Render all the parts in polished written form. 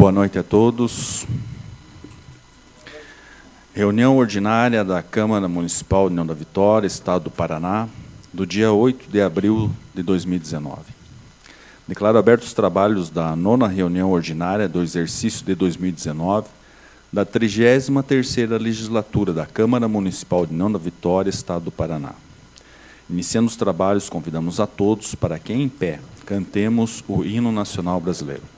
Boa noite a todos. Reunião ordinária da Câmara Municipal União da Vitória, Estado do Paraná, do dia 8 de abril de 2019. Declaro abertos os trabalhos da 9ª reunião ordinária do exercício de 2019 da 33ª legislatura da Câmara Municipal de União da Vitória, Estado do Paraná. Iniciando os trabalhos, convidamos a todos para que, em pé, cantemos o hino nacional brasileiro.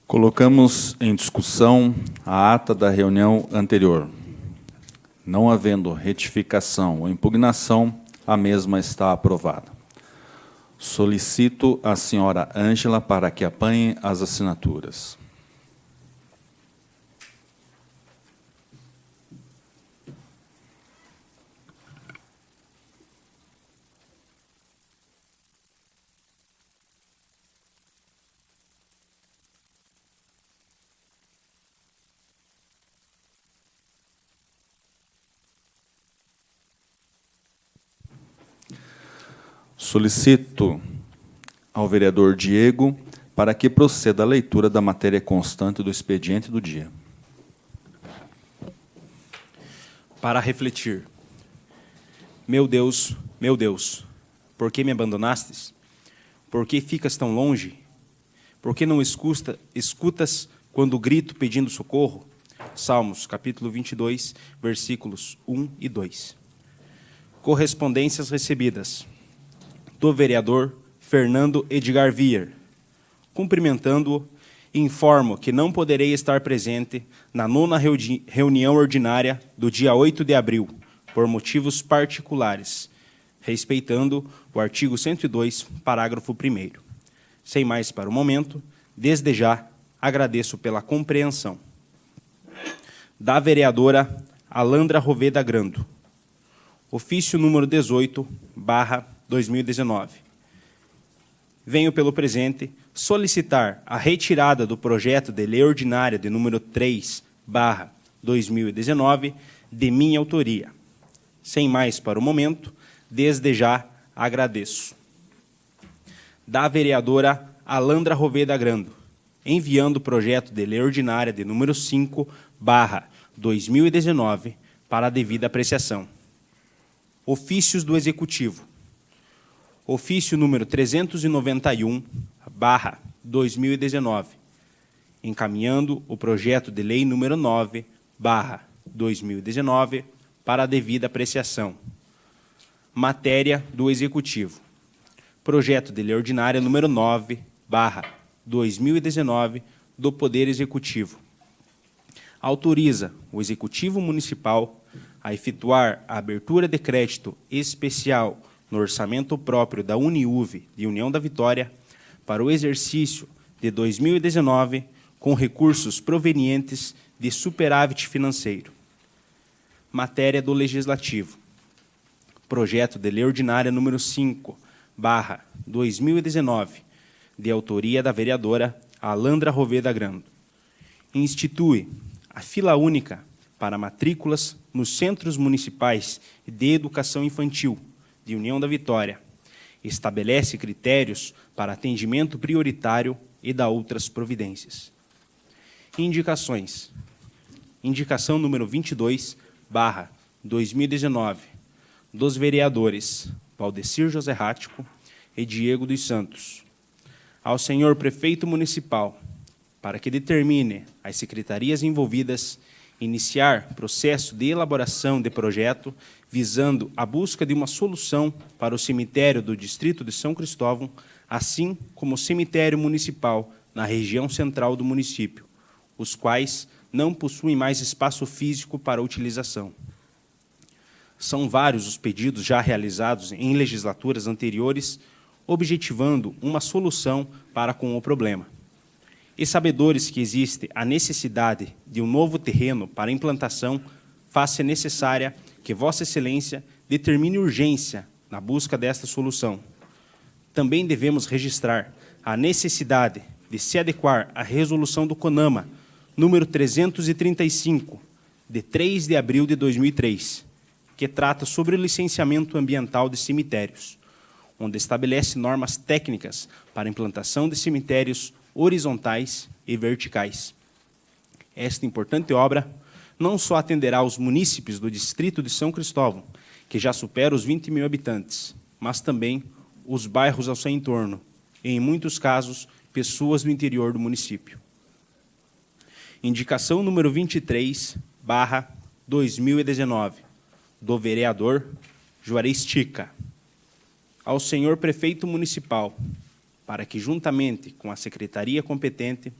Colocamos em discussão a ata da reunião anterior. Não havendo retificação ou impugnação, a mesma está aprovada. Solicito a senhora Ângela para que apanhe as assinaturas. Solicito ao vereador Diego para que proceda a leitura da matéria constante do expediente do dia. Para refletir. Meu Deus, por que me abandonastes? Por que ficas tão longe? Por que não escutas quando grito pedindo socorro? Salmos, capítulo 22, versículos 1 e 2. Correspondências recebidas. Do vereador Fernando Edgar Vier. Cumprimentando-o, informo que não poderei estar presente na 9ª reunião ordinária do dia 8 de abril, por motivos particulares, respeitando o artigo 102, parágrafo 1º. Sem mais para o momento, desde já agradeço pela compreensão. Da vereadora Alandra Roveda Grando. Ofício número 18/2019. Venho pelo presente solicitar a retirada do projeto de lei ordinária de número 3/2019 de minha autoria. Sem mais para o momento, desde já agradeço. Da vereadora Alandra Roveda Grando, enviando o projeto de lei ordinária de número 5/2019 para a devida apreciação. Ofícios do Executivo. Ofício número 391/2019, encaminhando o projeto de lei número 9/2019 para a devida apreciação. Matéria do Executivo. Projeto de lei ordinária número 9/2019 do Poder Executivo. Autoriza o Executivo Municipal a efetuar a abertura de crédito especial no orçamento próprio da Uniuv de União da Vitória para o exercício de 2019 com recursos provenientes de superávit financeiro. Matéria do Legislativo. Projeto de lei ordinária número 5/2019, de autoria da vereadora Alandra Roveda Grando. Institui a fila única para matrículas nos Centros Municipais de Educação Infantil de União da Vitória. Estabelece critérios para atendimento prioritário e dá outras providências. Indicações. Indicação número 22/2019, dos vereadores Valdecir José Rático e Diego dos Santos. Ao senhor Prefeito Municipal, para que determine as secretarias envolvidas iniciar processo de elaboração de projeto visando a busca de uma solução para o cemitério do Distrito de São Cristóvão, assim como o cemitério municipal na região central do município, os quais não possuem mais espaço físico para utilização. São vários os pedidos já realizados em legislaturas anteriores, objetivando uma solução para com o problema. E sabedores que existe a necessidade de um novo terreno para implantação, faz-se necessária que Vossa Excelência determine urgência na busca desta solução. Também devemos registrar a necessidade de se adequar à resolução do CONAMA, número 335, de 3 de abril de 2003, que trata sobre o licenciamento ambiental de cemitérios, onde estabelece normas técnicas para a implantação de cemitérios horizontais e verticais. Esta importante obra não só atenderá os munícipes do Distrito de São Cristóvão, que já supera os 20 mil habitantes, mas também os bairros ao seu entorno, e, em muitos casos, pessoas do interior do município. Indicação número 23/2019, do vereador Juarez Tica. Ao senhor Prefeito Municipal, para que, juntamente com a Secretaria competente,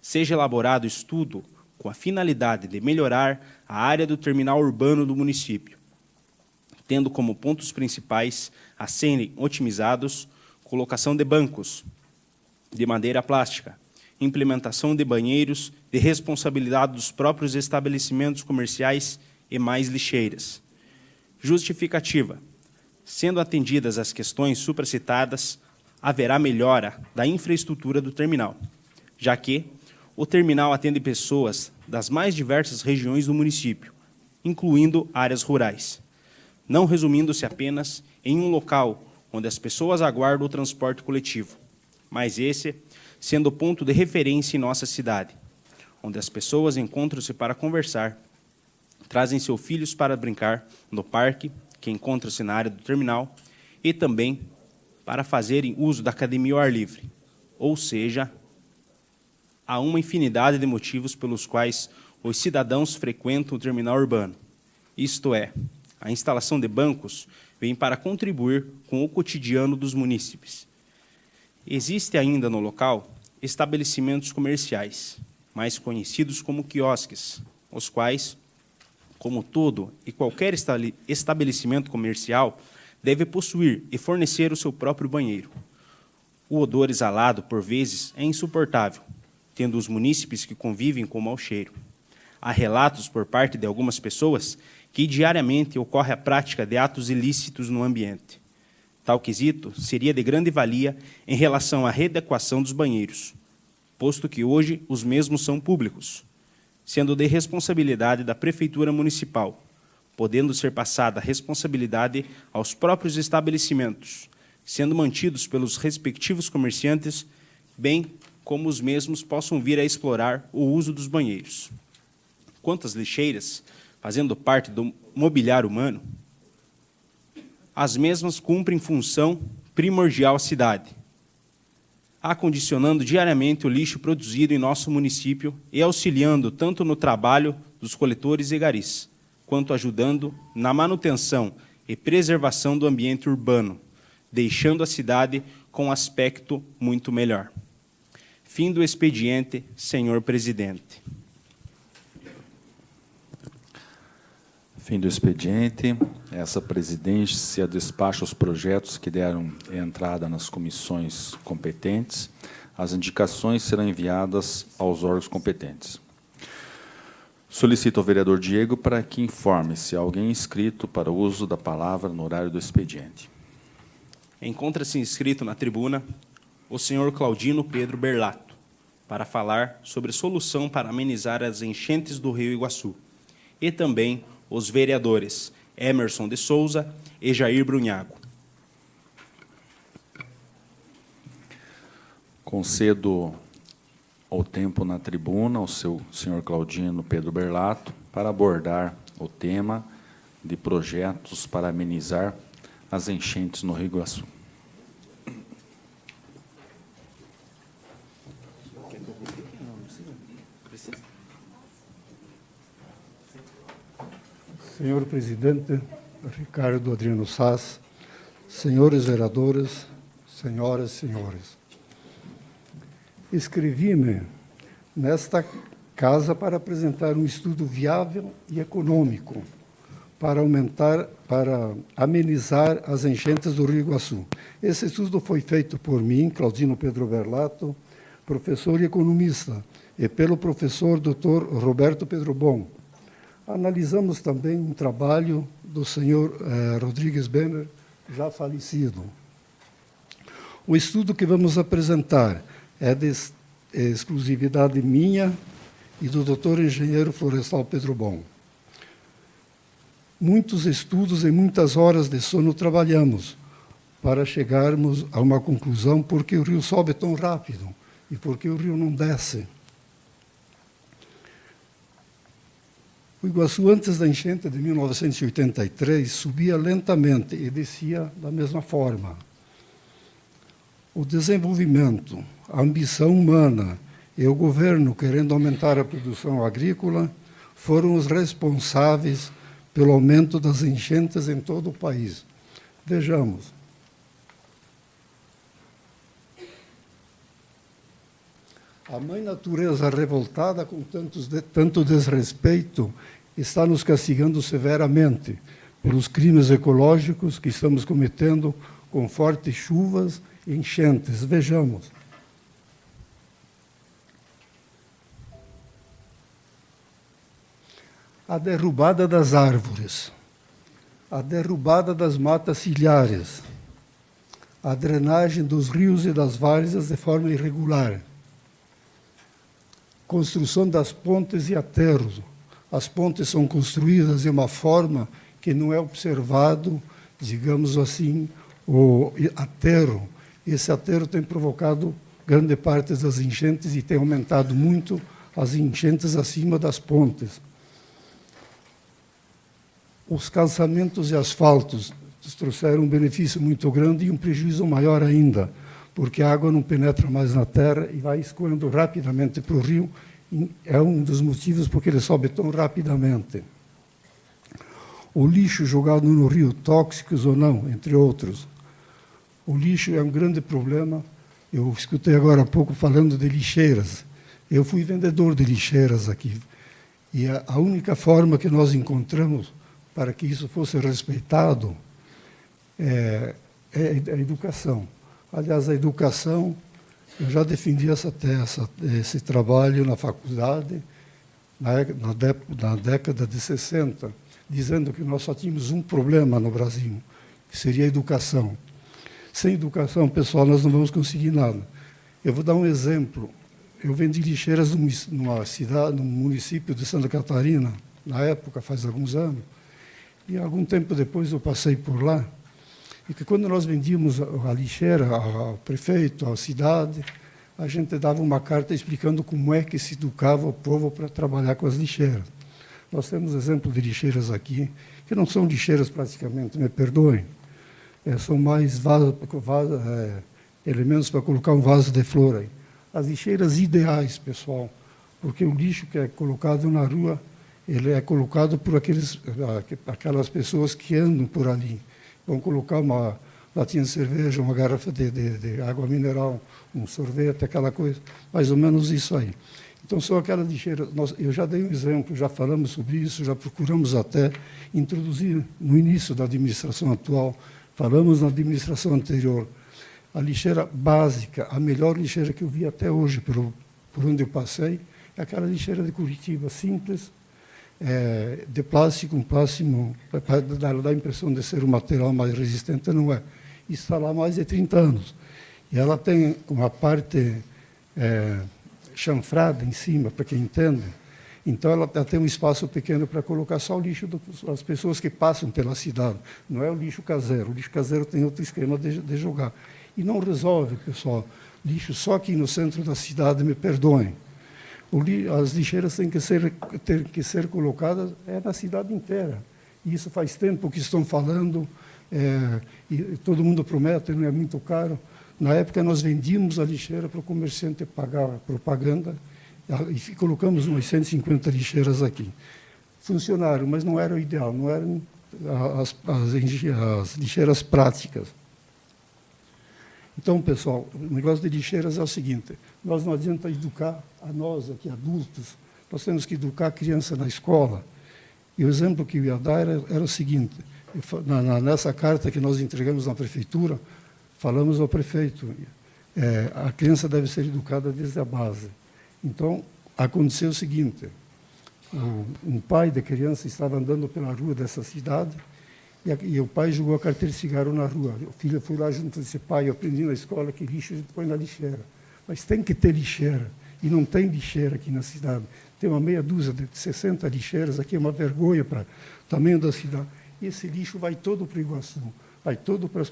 seja elaborado estudo com a finalidade de melhorar a área do terminal urbano do município, tendo como pontos principais a serem otimizados colocação de bancos de madeira plástica, implementação de banheiros de responsabilidade dos próprios estabelecimentos comerciais e mais lixeiras. Justificativa. Sendo atendidas as questões supracitadas, haverá melhora da infraestrutura do terminal, já que o terminal atende pessoas das mais diversas regiões do município, incluindo áreas rurais, não resumindo-se apenas em um local onde as pessoas aguardam o transporte coletivo, mas esse sendo o ponto de referência em nossa cidade, onde as pessoas encontram-se para conversar, trazem seus filhos para brincar no parque, que encontra-se na área do terminal, e também para fazerem uso da academia ao ar livre. Ou seja, há uma infinidade de motivos pelos quais os cidadãos frequentam o terminal urbano. Isto é, a instalação de bancos vem para contribuir com o cotidiano dos munícipes. Existe ainda no local estabelecimentos comerciais, mais conhecidos como quiosques, os quais, como todo e qualquer estabelecimento comercial, deve possuir e fornecer o seu próprio banheiro. O odor exalado, por vezes, é insuportável, tendo os munícipes que convivem com o mau cheiro. Há relatos por parte de algumas pessoas que diariamente ocorre a prática de atos ilícitos no ambiente. Tal quesito seria de grande valia em relação à readequação dos banheiros, posto que hoje os mesmos são públicos, sendo de responsabilidade da Prefeitura Municipal, podendo ser passada a responsabilidade aos próprios estabelecimentos, sendo mantidos pelos respectivos comerciantes, bem como os mesmos possam vir a explorar o uso dos banheiros. Quanto às lixeiras, fazendo parte do mobiliário humano, as mesmas cumprem função primordial à cidade, acondicionando diariamente o lixo produzido em nosso município e auxiliando tanto no trabalho dos coletores e garis, quanto ajudando na manutenção e preservação do ambiente urbano, deixando a cidade com um aspecto muito melhor. Fim do expediente, senhor presidente. Fim do expediente. Essa presidência despacha os projetos que deram entrada nas comissões competentes. As indicações serão enviadas aos órgãos competentes. Solicito ao vereador Diego para que informe se há alguém inscrito para o uso da palavra no horário do expediente. Encontra-se inscrito na tribuna o senhor Claudino Pedro Berlato, para falar sobre solução para amenizar as enchentes do Rio Iguaçu, e também os vereadores Emerson de Souza e Jair Brunhago. Concedo o tempo na tribuna ao senhor Claudino Pedro Berlato para abordar o tema de projetos para amenizar as enchentes no Rio Iguaçu. Senhor presidente, Ricardo Adriano Sás, senhores vereadores, senhoras e senhores, inscrevi-me nesta casa para apresentar um estudo viável e econômico para amenizar as enchentes do Rio Iguaçu. Esse estudo foi feito por mim, Claudino Pedro Berlato, professor e economista, e pelo professor Dr. Roberto Pedro Bom. Analisamos também um trabalho do senhor Rodrigues Benner, já falecido. O estudo que vamos apresentar é de exclusividade minha e do doutor engenheiro florestal Pedro Bom. Muitos estudos e muitas horas de sono trabalhamos para chegarmos a uma conclusão porque o rio sobe tão rápido e porque o rio não desce. O Iguaçu, antes da enchente de 1983, subia lentamente e descia da mesma forma. O desenvolvimento, a ambição humana e o governo querendo aumentar a produção agrícola foram os responsáveis pelo aumento das enchentes em todo o país. Vejamos. A mãe natureza revoltada com tanto desrespeito está nos castigando severamente pelos crimes ecológicos que estamos cometendo com fortes chuvas e enchentes. Vejamos. A derrubada das árvores, a derrubada das matas ciliares, a drenagem dos rios e das várzeas de forma irregular, construção das pontes e aterros. As pontes são construídas de uma forma que não é observado, digamos assim, o aterro. Esse aterro tem provocado grande parte das enchentes e tem aumentado muito as enchentes acima das pontes. Os calçamentos e asfaltos trouxeram um benefício muito grande e um prejuízo maior ainda, porque a água não penetra mais na terra e vai escoando rapidamente para o rio. É um dos motivos porque ele sobe tão rapidamente. O lixo jogado no rio, tóxicos ou não, entre outros. O lixo é um grande problema. Eu escutei agora há pouco falando de lixeiras. Eu fui vendedor de lixeiras aqui. E a única forma que nós encontramos para que isso fosse respeitado é a educação. Aliás, a educação, eu já defendi esse trabalho na faculdade, na década de 60, dizendo que nós só tínhamos um problema no Brasil, que seria a educação. Sem educação, pessoal, nós não vamos conseguir nada. Eu vou dar um exemplo. Eu vendi lixeiras numa cidade, num município de Santa Catarina, na época, faz alguns anos, e algum tempo depois eu passei por lá, e que quando nós vendíamos a lixeira ao prefeito, à cidade, a gente dava uma carta explicando como é que se educava o povo para trabalhar com as lixeiras. Nós temos exemplo de lixeiras aqui, que não são lixeiras praticamente, me perdoem, são mais elementos para colocar um vaso de flor aí. As lixeiras ideais, pessoal, porque o lixo que é colocado na rua, ele é colocado por aquelas pessoas que andam por ali. Vão colocar uma latinha de cerveja, uma garrafa de água mineral, um sorvete, aquela coisa, mais ou menos isso aí. Então, são aquelas lixeiras. Eu já dei um exemplo, já falamos sobre isso, já procuramos até introduzir no início da administração atual, falamos na administração anterior, a lixeira básica, a melhor lixeira que eu vi até hoje, por onde eu passei, é aquela lixeira de Curitiba, simples, de plástico, um plástico, para dar a impressão de ser um material mais resistente, não é. Isso está lá há mais de 30 anos. E ela tem uma parte chanfrada em cima, para quem entende. Então, ela tem um espaço pequeno para colocar só o lixo das pessoas que passam pela cidade. Não é o lixo caseiro. O lixo caseiro tem outro esquema de jogar. E não resolve, pessoal. Lixo só aqui no centro da cidade, me perdoem. As lixeiras têm que ser colocadas na cidade inteira. E isso faz tempo que estão falando, e todo mundo promete, não é muito caro. Na época, nós vendíamos a lixeira para o comerciante pagar a propaganda e colocamos umas 150 lixeiras aqui. Funcionaram, mas não era o ideal, não eram as lixeiras práticas. Então, pessoal, o negócio de lixeiras é o seguinte, nós não adianta educar a nós aqui, adultos, nós temos que educar a criança na escola. E o exemplo que eu ia dar era o seguinte, nessa carta que nós entregamos na prefeitura, falamos ao prefeito, a criança deve ser educada desde a base. Então, aconteceu o seguinte, um pai de criança estava andando pela rua dessa cidade, e o pai jogou a carteira de cigarro na rua. O filho foi lá junto e disse, pai, eu aprendi na escola que lixo a gente põe na lixeira. Mas tem que ter lixeira, e não tem lixeira aqui na cidade. Tem uma meia dúzia de 60 lixeiras, aqui é uma vergonha para o tamanho da cidade. E esse lixo vai todo para o Iguaçu, vai todo para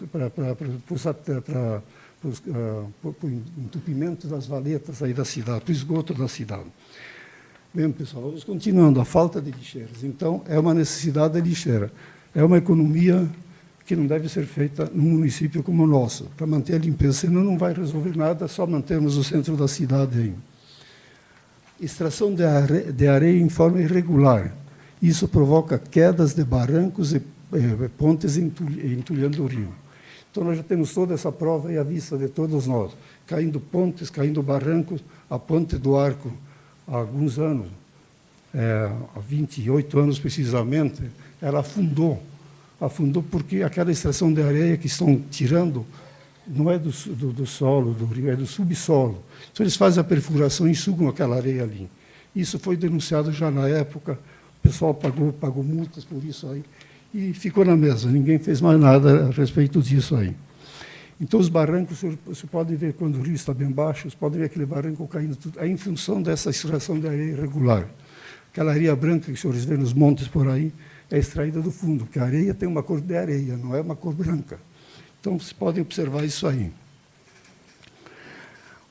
o entupimento das valetas aí da cidade, para o esgoto da cidade. Bem, pessoal, vamos continuando. A falta de lixeiras. Então, é uma necessidade de lixeira. É uma economia que não deve ser feita num município como o nosso, para manter a limpeza, senão não vai resolver nada, só mantermos o centro da cidade aí. Extração de areia em forma irregular. Isso provoca quedas de barrancos e pontes entulhando o rio. Então, nós já temos toda essa prova aí à vista de todos nós. Caindo pontes, caindo barrancos, a ponte do Arco, há alguns anos, há 28 anos precisamente, ela afundou porque aquela extração de areia que estão tirando não é do solo do rio, é do subsolo. Então, eles fazem a perfuração e sugam aquela areia ali. Isso foi denunciado já na época, o pessoal pagou multas por isso aí, e ficou na mesa, ninguém fez mais nada a respeito disso aí. Então, os barrancos, você pode ver quando o rio está bem baixo, você pode ver aquele barranco caindo tudo, é em função dessa extração de areia irregular. Aquela areia branca que os senhores vêem nos montes por aí, é extraída do fundo, porque a areia tem uma cor de areia, não é uma cor branca. Então, vocês podem observar isso aí.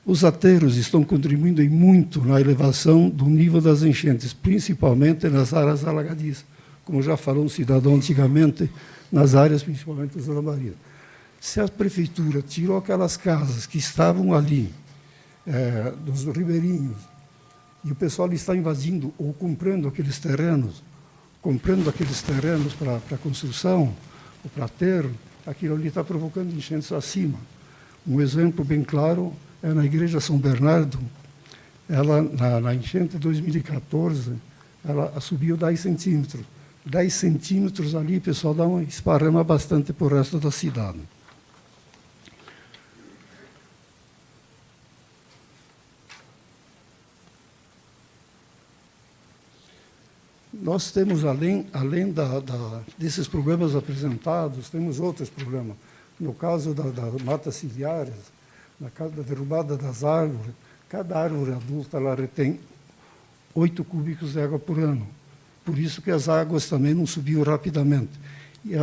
Os aterros estão contribuindo muito na elevação do nível das enchentes, principalmente nas áreas alagadiças, como já falou um cidadão antigamente, nas áreas principalmente dos lambarias. Se a prefeitura tirou aquelas casas que estavam ali, dos ribeirinhos, e o pessoal está invadindo ou comprando aqueles terrenos para construção, ou para aterro, aquilo ali está provocando enchentes acima. Um exemplo bem claro é na Igreja São Bernardo. Ela, na enchente de 2014, ela subiu 10 centímetros. 10 centímetros ali, o pessoal dá uma esparrama bastante para o resto da cidade. Nós temos, além desses problemas apresentados, temos outros problemas. No caso das matas ciliares, na caso da derrubada das árvores, cada árvore adulta ela retém 8 cúbicos de água por ano. Por isso que as águas também não subiam rapidamente. E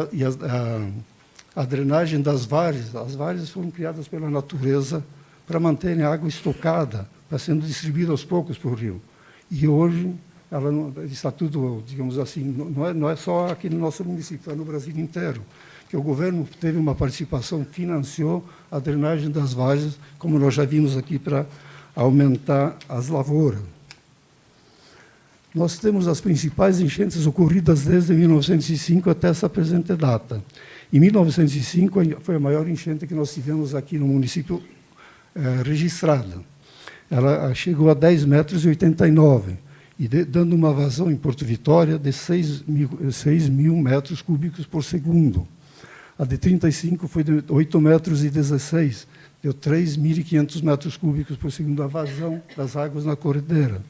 a drenagem das várzeas, as várzeas foram criadas pela natureza para manterem a água estocada, para sendo distribuída aos poucos para o rio. E hoje ela não, está tudo, digamos assim, não é só aqui no nosso município, é no Brasil inteiro, que o governo teve uma participação, financiou a drenagem das várzeas, como nós já vimos aqui, para aumentar as lavouras. Nós temos as principais enchentes ocorridas desde 1905 até essa presente data. Em 1905 foi a maior enchente que nós tivemos aqui no município registrada. Ela chegou a 10,89 metros, e dando uma vazão em Porto Vitória de 6 mil metros cúbicos por segundo. A de 35 foi de 8,16 metros, deu 3.500 metros cúbicos por segundo a vazão das águas na corredeira.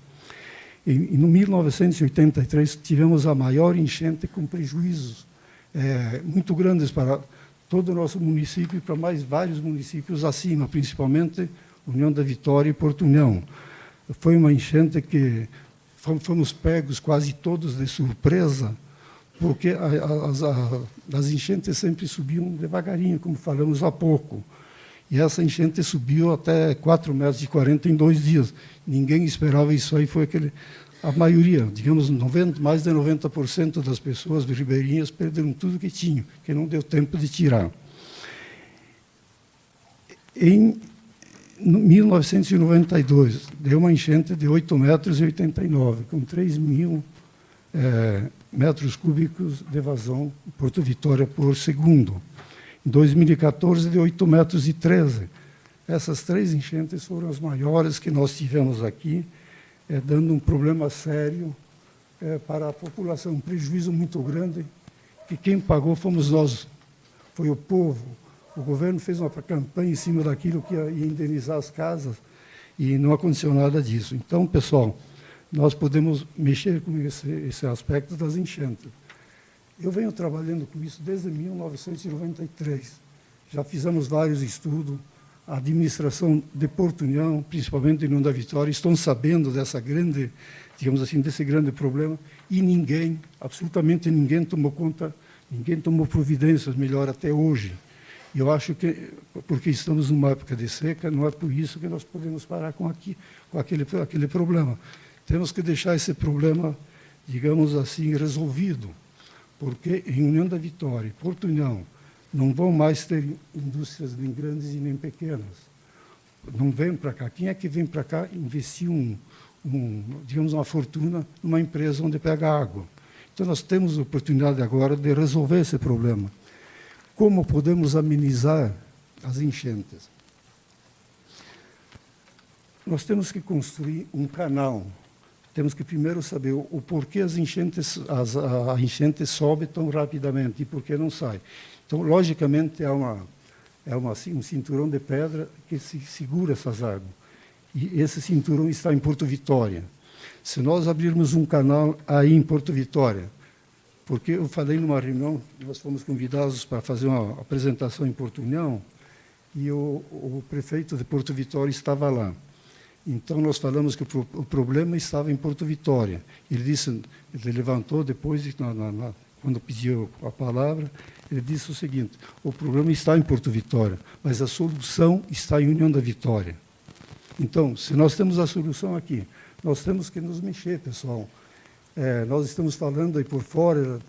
E no 1983 tivemos a maior enchente com prejuízos muito grandes para todo o nosso município e para mais vários municípios acima, principalmente União da Vitória e Porto União. Foi uma enchente que fomos pegos quase todos de surpresa, porque as enchentes sempre subiam devagarinho, como falamos há pouco. E essa enchente subiu até 4,40 metros em 2 dias. Ninguém esperava isso aí, foi a maioria, digamos, mais de 90% das pessoas ribeirinhas perderam tudo que tinham, que não deu tempo de tirar. Em 1992, deu uma enchente de 8,89 metros, com 3.000 metros cúbicos de vazão em Porto Vitória por segundo. Em 2014, deu 8,13 metros. Essas 3 enchentes foram as maiores que nós tivemos aqui, dando um problema sério para a população, um prejuízo muito grande, que quem pagou fomos nós, foi o povo. O governo fez uma campanha em cima daquilo que ia indenizar as casas e não aconteceu nada disso. Então, pessoal, nós podemos mexer com esse aspecto das enchentes. Eu venho trabalhando com isso desde 1993. Já fizemos vários estudos. A administração de Porto União, principalmente de União da Vitória, estão sabendo dessa grande, digamos assim, desse grande problema e ninguém, absolutamente ninguém tomou conta, ninguém tomou providências, melhor até hoje. E eu acho que, porque estamos numa época de seca, não é por isso que nós podemos parar com aquele problema. Temos que deixar esse problema, digamos assim, resolvido, porque em União da Vitória e Porto União não vão mais ter indústrias nem grandes e nem pequenas. Não vem para cá. Quem é que vem para cá investir digamos, uma fortuna numa empresa onde pega água? Então, nós temos a oportunidade agora de resolver esse problema. Como podemos amenizar as enchentes? Nós temos que construir um canal. Temos que primeiro saber o porquê a enchente sobe tão rapidamente e por que não sai. Então, logicamente, um cinturão de pedra que segura essas águas. E esse cinturão está em Porto Vitória. Se nós abrirmos um canal aí em Porto Vitória, porque eu falei numa reunião, nós fomos convidados para fazer uma apresentação em Porto União, e o prefeito de Porto Vitória estava lá. Então, nós falamos que o problema estava em Porto Vitória. Ele levantou depois, quando pediu a palavra, ele disse o seguinte: o problema está em Porto Vitória, mas a solução está em União da Vitória. Então, se nós temos a solução aqui, nós temos que nos mexer, pessoal. Nós estamos falando aí por fora,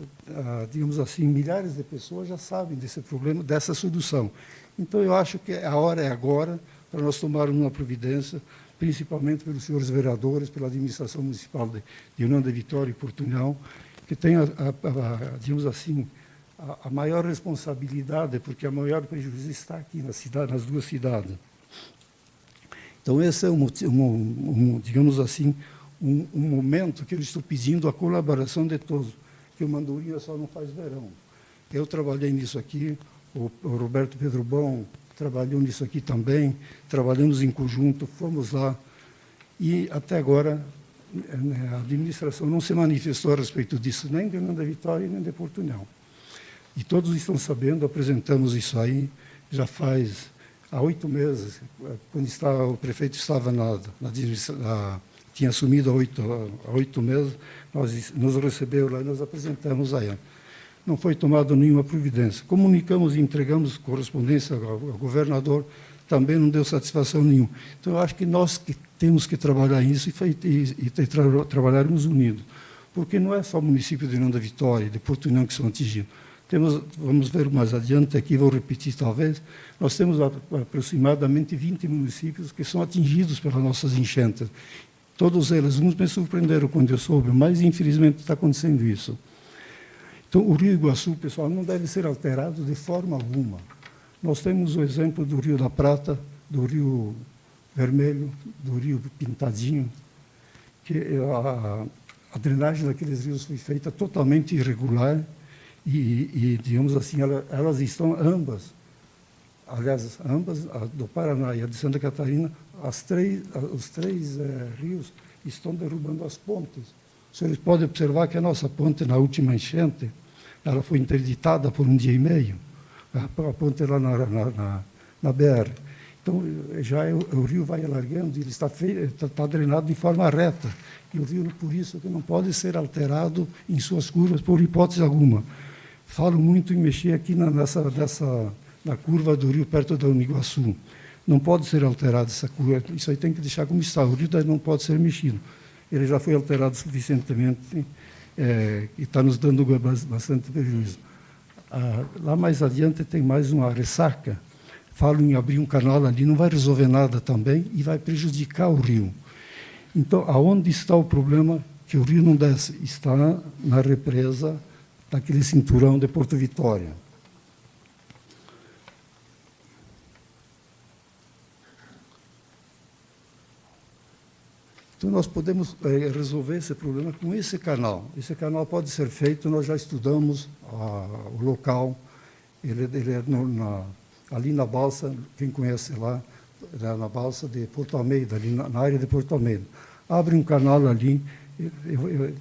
digamos assim, milhares de pessoas já sabem desse problema, dessa solução. Então, eu acho que a hora é agora para nós tomarmos uma providência, principalmente pelos senhores vereadores, pela administração municipal de União da Vitória e Portunhal, que tem, digamos assim, a maior responsabilidade, porque a maior prejuízo está aqui na cidade, nas duas cidades. Então, esse é digamos assim, um momento que eu estou pedindo a colaboração de todos, que o Mandurinha só não faz verão. Eu trabalhei nisso aqui, o Roberto Pedro Bom trabalhou nisso aqui também, trabalhamos em conjunto, fomos lá, e até agora a administração não se manifestou a respeito disso, nem de União da Vitória, nem de Portunhal. E todos estão sabendo, apresentamos isso aí, já faz há 8 meses, quando o prefeito estava tinha assumido há 8 meses, nos recebeu lá e nós apresentamos a ele. Não foi tomada nenhuma providência. Comunicamos e entregamos correspondência ao governador, também não deu satisfação nenhuma. Então, eu acho que nós que temos que trabalhar isso e trabalharmos unidos, porque não é só o município de União da Vitória, de Portunhal que são atingidos. Vamos ver mais adiante aqui, vou repetir talvez, nós temos aproximadamente 20 municípios que são atingidos pelas nossas enchentes. Todos eles, uns me surpreenderam quando eu soube, mas infelizmente está acontecendo isso. Então, o Rio Iguaçu, pessoal, não deve ser alterado de forma alguma. Nós temos o exemplo do Rio da Prata, do Rio Vermelho, do Rio Pintadinho, que a drenagem daqueles rios foi feita totalmente irregular e digamos assim, elas estão ambas, aliás, ambas, a do Paraná e a de Santa Catarina, os três rios estão derrubando as pontes. Os senhores podem observar que a nossa ponte, na última enchente, ela foi interditada por 1 dia e meio, a ponte lá na BR. Então, já o rio vai alargando, ele está drenado de forma reta. E o rio, por isso, que não pode ser alterado em suas curvas, por hipótese alguma. Falo muito em mexer aqui na curva do rio, perto da Uniguaçu. Não pode ser alterada essa curva, isso aí tem que deixar como está. O rio não pode ser mexido. Ele já foi alterado suficientemente e está nos dando bastante prejuízo. Lá mais adiante tem mais uma ressaca. Falo em abrir um canal ali, não vai resolver nada também e vai prejudicar o rio. Então, aonde está o problema que o rio não desce? Está na represa daquele cinturão de Porto Vitória. Então, nós podemos resolver esse problema com esse canal. Esse canal pode ser feito, nós já estudamos o local, ele é ali na balsa, quem conhece lá, na balsa de Porto Almeida, ali na área de Porto Almeida. Abre um canal ali,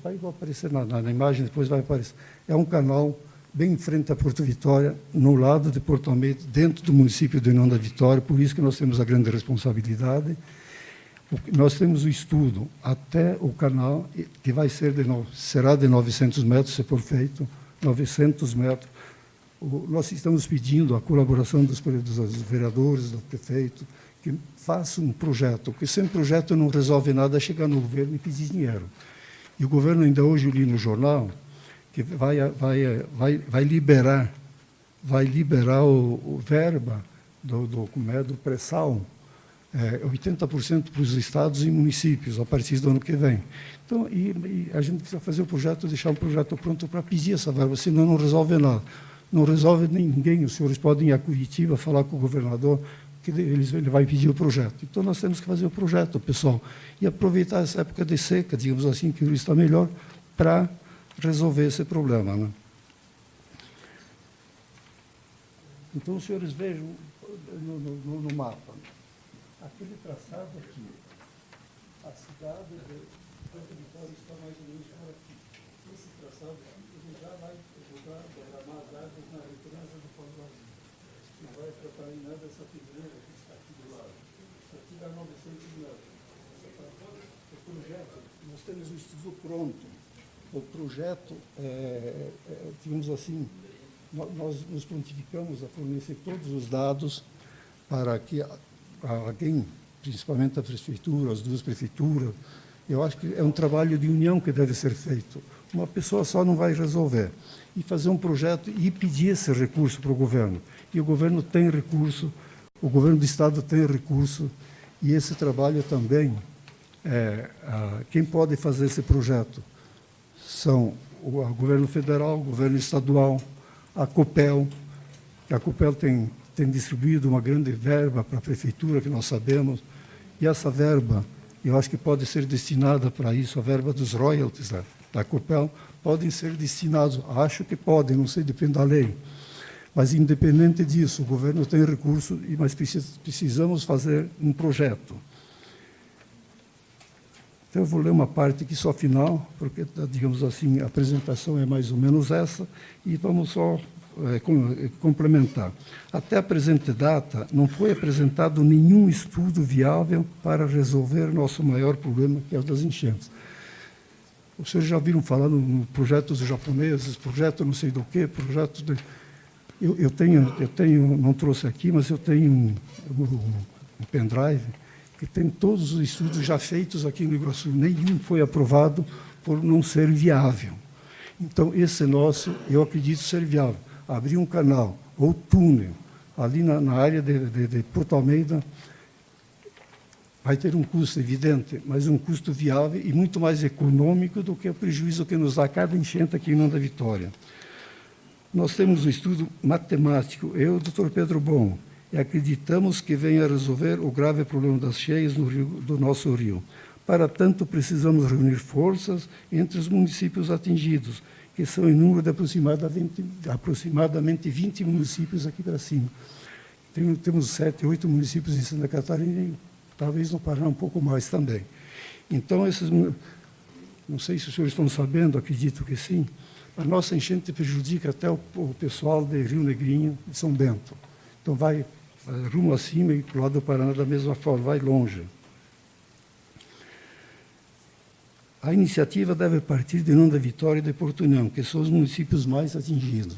vai aparecer na imagem, depois vai aparecer. É um canal bem em frente a Porto Vitória, no lado de Porto Almeida, dentro do município de União da Vitória, por isso que nós temos a grande responsabilidade. Nós temos o estudo até o canal, que será de 900 metros, se for feito, 900 metros. Nós estamos pedindo a colaboração dos vereadores, do prefeito, que faça um projeto, porque sem projeto não resolve nada, chegar no governo e pedir dinheiro. E o governo, ainda hoje, eu li no jornal, que vai liberar o verba do pré-sal, 80% para os estados e municípios, a partir do ano que vem. Então, e a gente precisa fazer o projeto, deixar um projeto pronto para pedir essa verba, senão não resolve nada. Não resolve ninguém. Os senhores podem ir a Curitiba falar com o governador que ele vai pedir o projeto. Então, nós temos que fazer o projeto, pessoal, e aproveitar essa época de seca, digamos assim, que o rio está melhor, para resolver esse problema, né? Então, os senhores vejam no mapa, aquele traçado aqui, a cidade de Porto Vitória está mais ou menos por aqui. Esse traçado aqui, ele já vai ajudar a derramar as águas na represa do Pão Vazio. Não vai tratar em nada essa pedreira que está aqui do lado. Isso aqui dá 900 metros. O projeto, nós temos o estudo pronto. O projeto, digamos assim, nós nos prontificamos a fornecer todos os dados para que alguém principalmente a prefeitura, as duas prefeituras. Eu acho que é um trabalho de união que deve ser feito. Uma pessoa só não vai resolver. E fazer um projeto e pedir esse recurso para o governo. E o governo tem recurso, o governo do Estado tem recurso, e esse trabalho também, quem pode fazer esse projeto são o governo federal, o governo estadual, a Copel. A Copel tem distribuído uma grande verba para a prefeitura, que nós sabemos, e essa verba, eu acho que pode ser destinada para isso, a verba dos royalties da Copel, podem ser destinados, acho que podem, não sei, depende da lei. Mas, independente disso, o governo tem recurso, mas precisamos fazer um projeto. Então, eu vou ler uma parte aqui só final, porque, digamos assim, a apresentação é mais ou menos essa, e vamos só complementar. Até a presente data, não foi apresentado nenhum estudo viável para resolver nosso maior problema, que é o das enchentes. Os senhores já ouviram falar no projeto dos japoneses, projeto não sei do quê, projeto de... Eu tenho, não trouxe aqui, mas eu tenho um pendrive que tem todos os estudos já feitos aqui no Iguaçu. Nenhum foi aprovado por não ser viável. Então, esse nosso, eu acredito ser viável. Abrir um canal ou túnel ali na área de Porto Almeida vai ter um custo evidente, mas um custo viável e muito mais econômico do que o prejuízo que nos dá cada enchente aqui em Nanda Vitória. Nós temos um estudo matemático, eu e o Dr. Pedro Bom, e acreditamos que venha a resolver o grave problema das cheias do nosso rio. Para tanto, precisamos reunir forças entre os municípios atingidos, que são em número de aproximadamente 20 municípios aqui para cima. Temos 7, 8 municípios em Santa Catarina e talvez no Paraná um pouco mais também. Então, não sei se os senhores estão sabendo, acredito que sim, a nossa enchente prejudica até o pessoal de Rio Negrinho e São Bento. Então, vai rumo acima e para o lado do Paraná da mesma forma, vai longe. A iniciativa deve partir de Nanda Vitória e de Porto União, que são os municípios mais atingidos.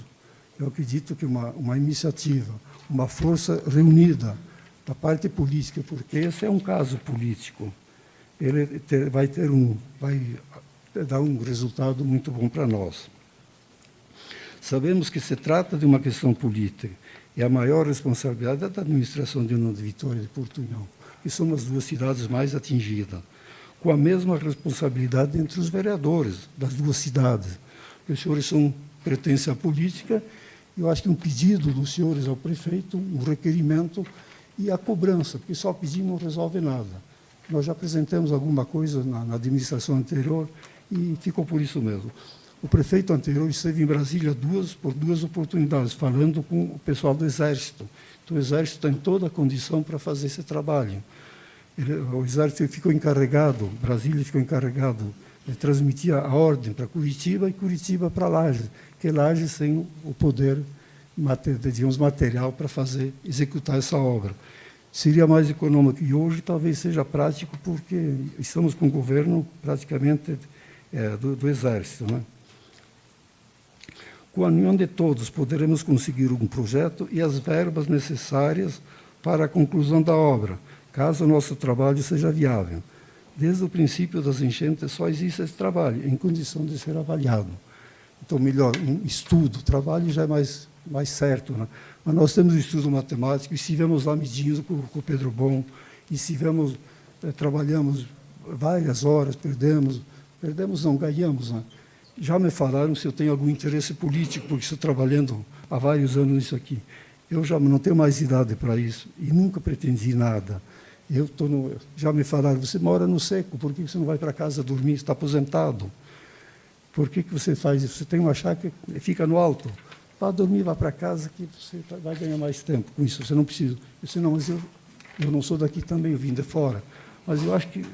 Eu acredito que uma iniciativa, uma força reunida da parte política, porque esse é um caso político, ele vai dar um resultado muito bom para nós. Sabemos que se trata de uma questão política, e a maior responsabilidade é da administração de Nanda Vitória e de Porto União, que são as duas cidades mais atingidas, com a mesma responsabilidade entre os vereadores das duas cidades. Os senhores pertencem à política, e eu acho que um pedido dos senhores ao prefeito, um requerimento e a cobrança, porque só pedir não resolve nada. Nós já apresentamos alguma coisa na administração anterior e ficou por isso mesmo. O prefeito anterior esteve em Brasília por duas oportunidades, falando com o pessoal do Exército. Então, o Exército tem toda a condição para fazer esse trabalho. O Exército ficou encarregado, Brasília ficou encarregado de transmitir a ordem para Curitiba e Curitiba para Lages, que Lages tem o poder, digamos, material para executar essa obra. Seria mais econômico e hoje talvez seja prático porque estamos com o governo praticamente do Exército, né? Com a união de todos, poderemos conseguir um projeto e as verbas necessárias para a conclusão da obra, caso o nosso trabalho seja viável. Desde o princípio das enchentes, só existe esse trabalho, em condição de ser avaliado. Então, melhor, um estudo, o trabalho já é mais certo, né? Mas nós temos um estudo matemático, e estivemos lá medindo com o Pedro Bom, e trabalhamos várias horas, perdemos não, ganhamos, né? Já me falaram se eu tenho algum interesse político, porque estou trabalhando há vários anos nisso aqui. Eu já não tenho mais idade para isso, e nunca pretendi nada. Já me falaram, você mora no seco, por que você não vai para casa dormir? Está aposentado. Por que você faz isso? Você tem uma chácara que fica no alto. Vá dormir, vá para casa, que você vai ganhar mais tempo com isso. Você não precisa. Eu disse, não, mas eu não sou daqui também, eu vim de fora. Mas eu acho que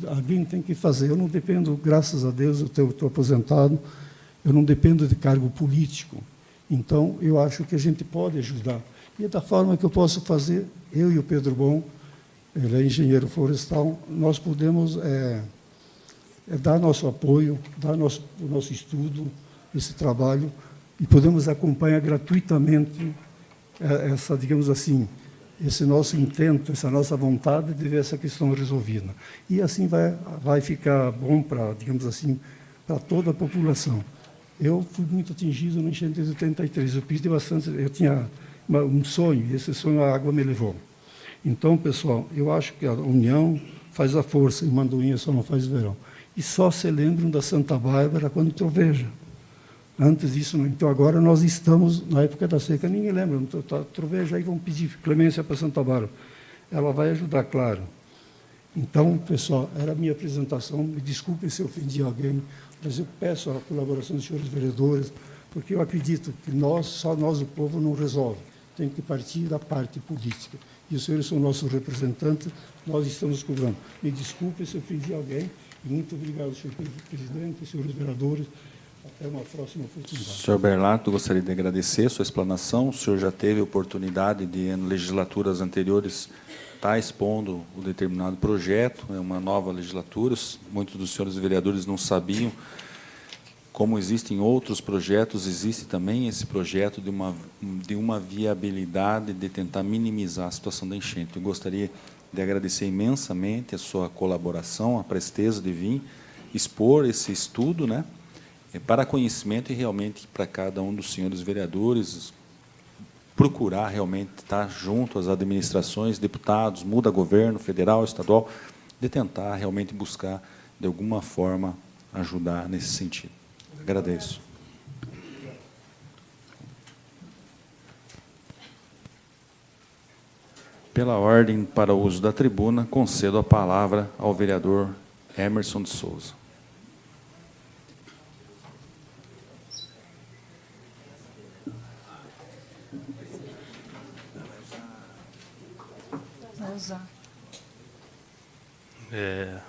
alguém tem que fazer. Eu não dependo, graças a Deus, eu estou aposentado, eu não dependo de cargo político. Então, eu acho que a gente pode ajudar. E da forma que eu posso fazer, eu e o Pedro Bom, ele é engenheiro florestal, nós podemos dar nosso apoio, dar o nosso estudo, esse trabalho, e podemos acompanhar gratuitamente digamos assim, esse nosso intento, essa nossa vontade de ver essa questão resolvida. E assim vai ficar bom para, digamos assim, para toda a população. Eu fui muito atingido na enchente de 83. Eu pedi bastante, eu tinha um sonho, e esse sonho a água me levou. Então, pessoal, eu acho que a união faz a força, e Manduinha só não faz verão. E só se lembram da Santa Bárbara quando troveja. Antes disso, não. Então, agora nós estamos na época da seca, ninguém lembra, troveja, aí vão pedir clemência para Santa Bárbara. Ela vai ajudar, claro. Então, pessoal, era a minha apresentação. Me desculpem se eu ofendi alguém, mas eu peço a colaboração dos senhores vereadores, porque eu acredito que só nós, o povo, não resolve. Tem que partir da parte política. E os senhores são nossos representantes, nós estamos cobrando. Me desculpem se eu ofendi alguém. Muito obrigado, senhor presidente, senhores vereadores. Até uma próxima oportunidade. Senhor Berlato, gostaria de agradecer a sua explanação. O senhor já teve oportunidade de, em legislaturas anteriores, estar expondo um determinado projeto, é uma nova legislatura. Muitos dos senhores vereadores não sabiam. Como existem outros projetos, existe também esse projeto de uma viabilidade de tentar minimizar a situação da enchente. Eu gostaria de agradecer imensamente a sua colaboração, a presteza de vir expor esse estudo, né, para conhecimento e realmente para cada um dos senhores vereadores procurar realmente estar junto às administrações, deputados, muda governo federal, estadual, de tentar realmente buscar, de alguma forma, ajudar nesse sentido. Agradeço. Pela ordem para o uso da tribuna, concedo a palavra ao vereador Emerson de Souza.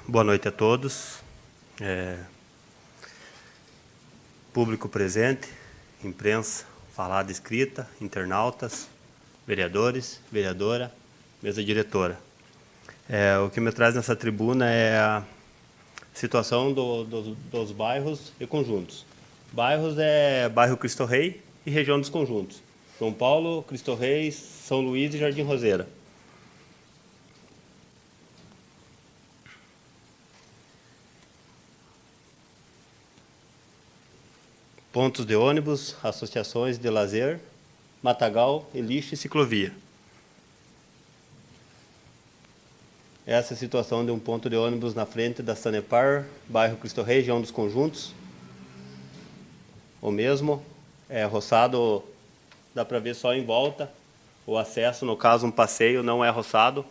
Boa noite a todos. Público presente, imprensa, falada escrita, internautas, vereadores, vereadora, mesa diretora. O que me traz nessa tribuna é a situação dos bairros e conjuntos. Bairros é bairro Cristo Rei e região dos conjuntos. João Paulo, Cristo Rei, São Luís e Jardim Roseira. Pontos de ônibus, associações de lazer, matagal, lixo e ciclovia. Essa é a situação de um ponto de ônibus na frente da Sanepar, bairro Cristo Rei, região dos conjuntos. O mesmo é roçado, dá para ver só em volta. O acesso, no caso, um passeio, não é roçado.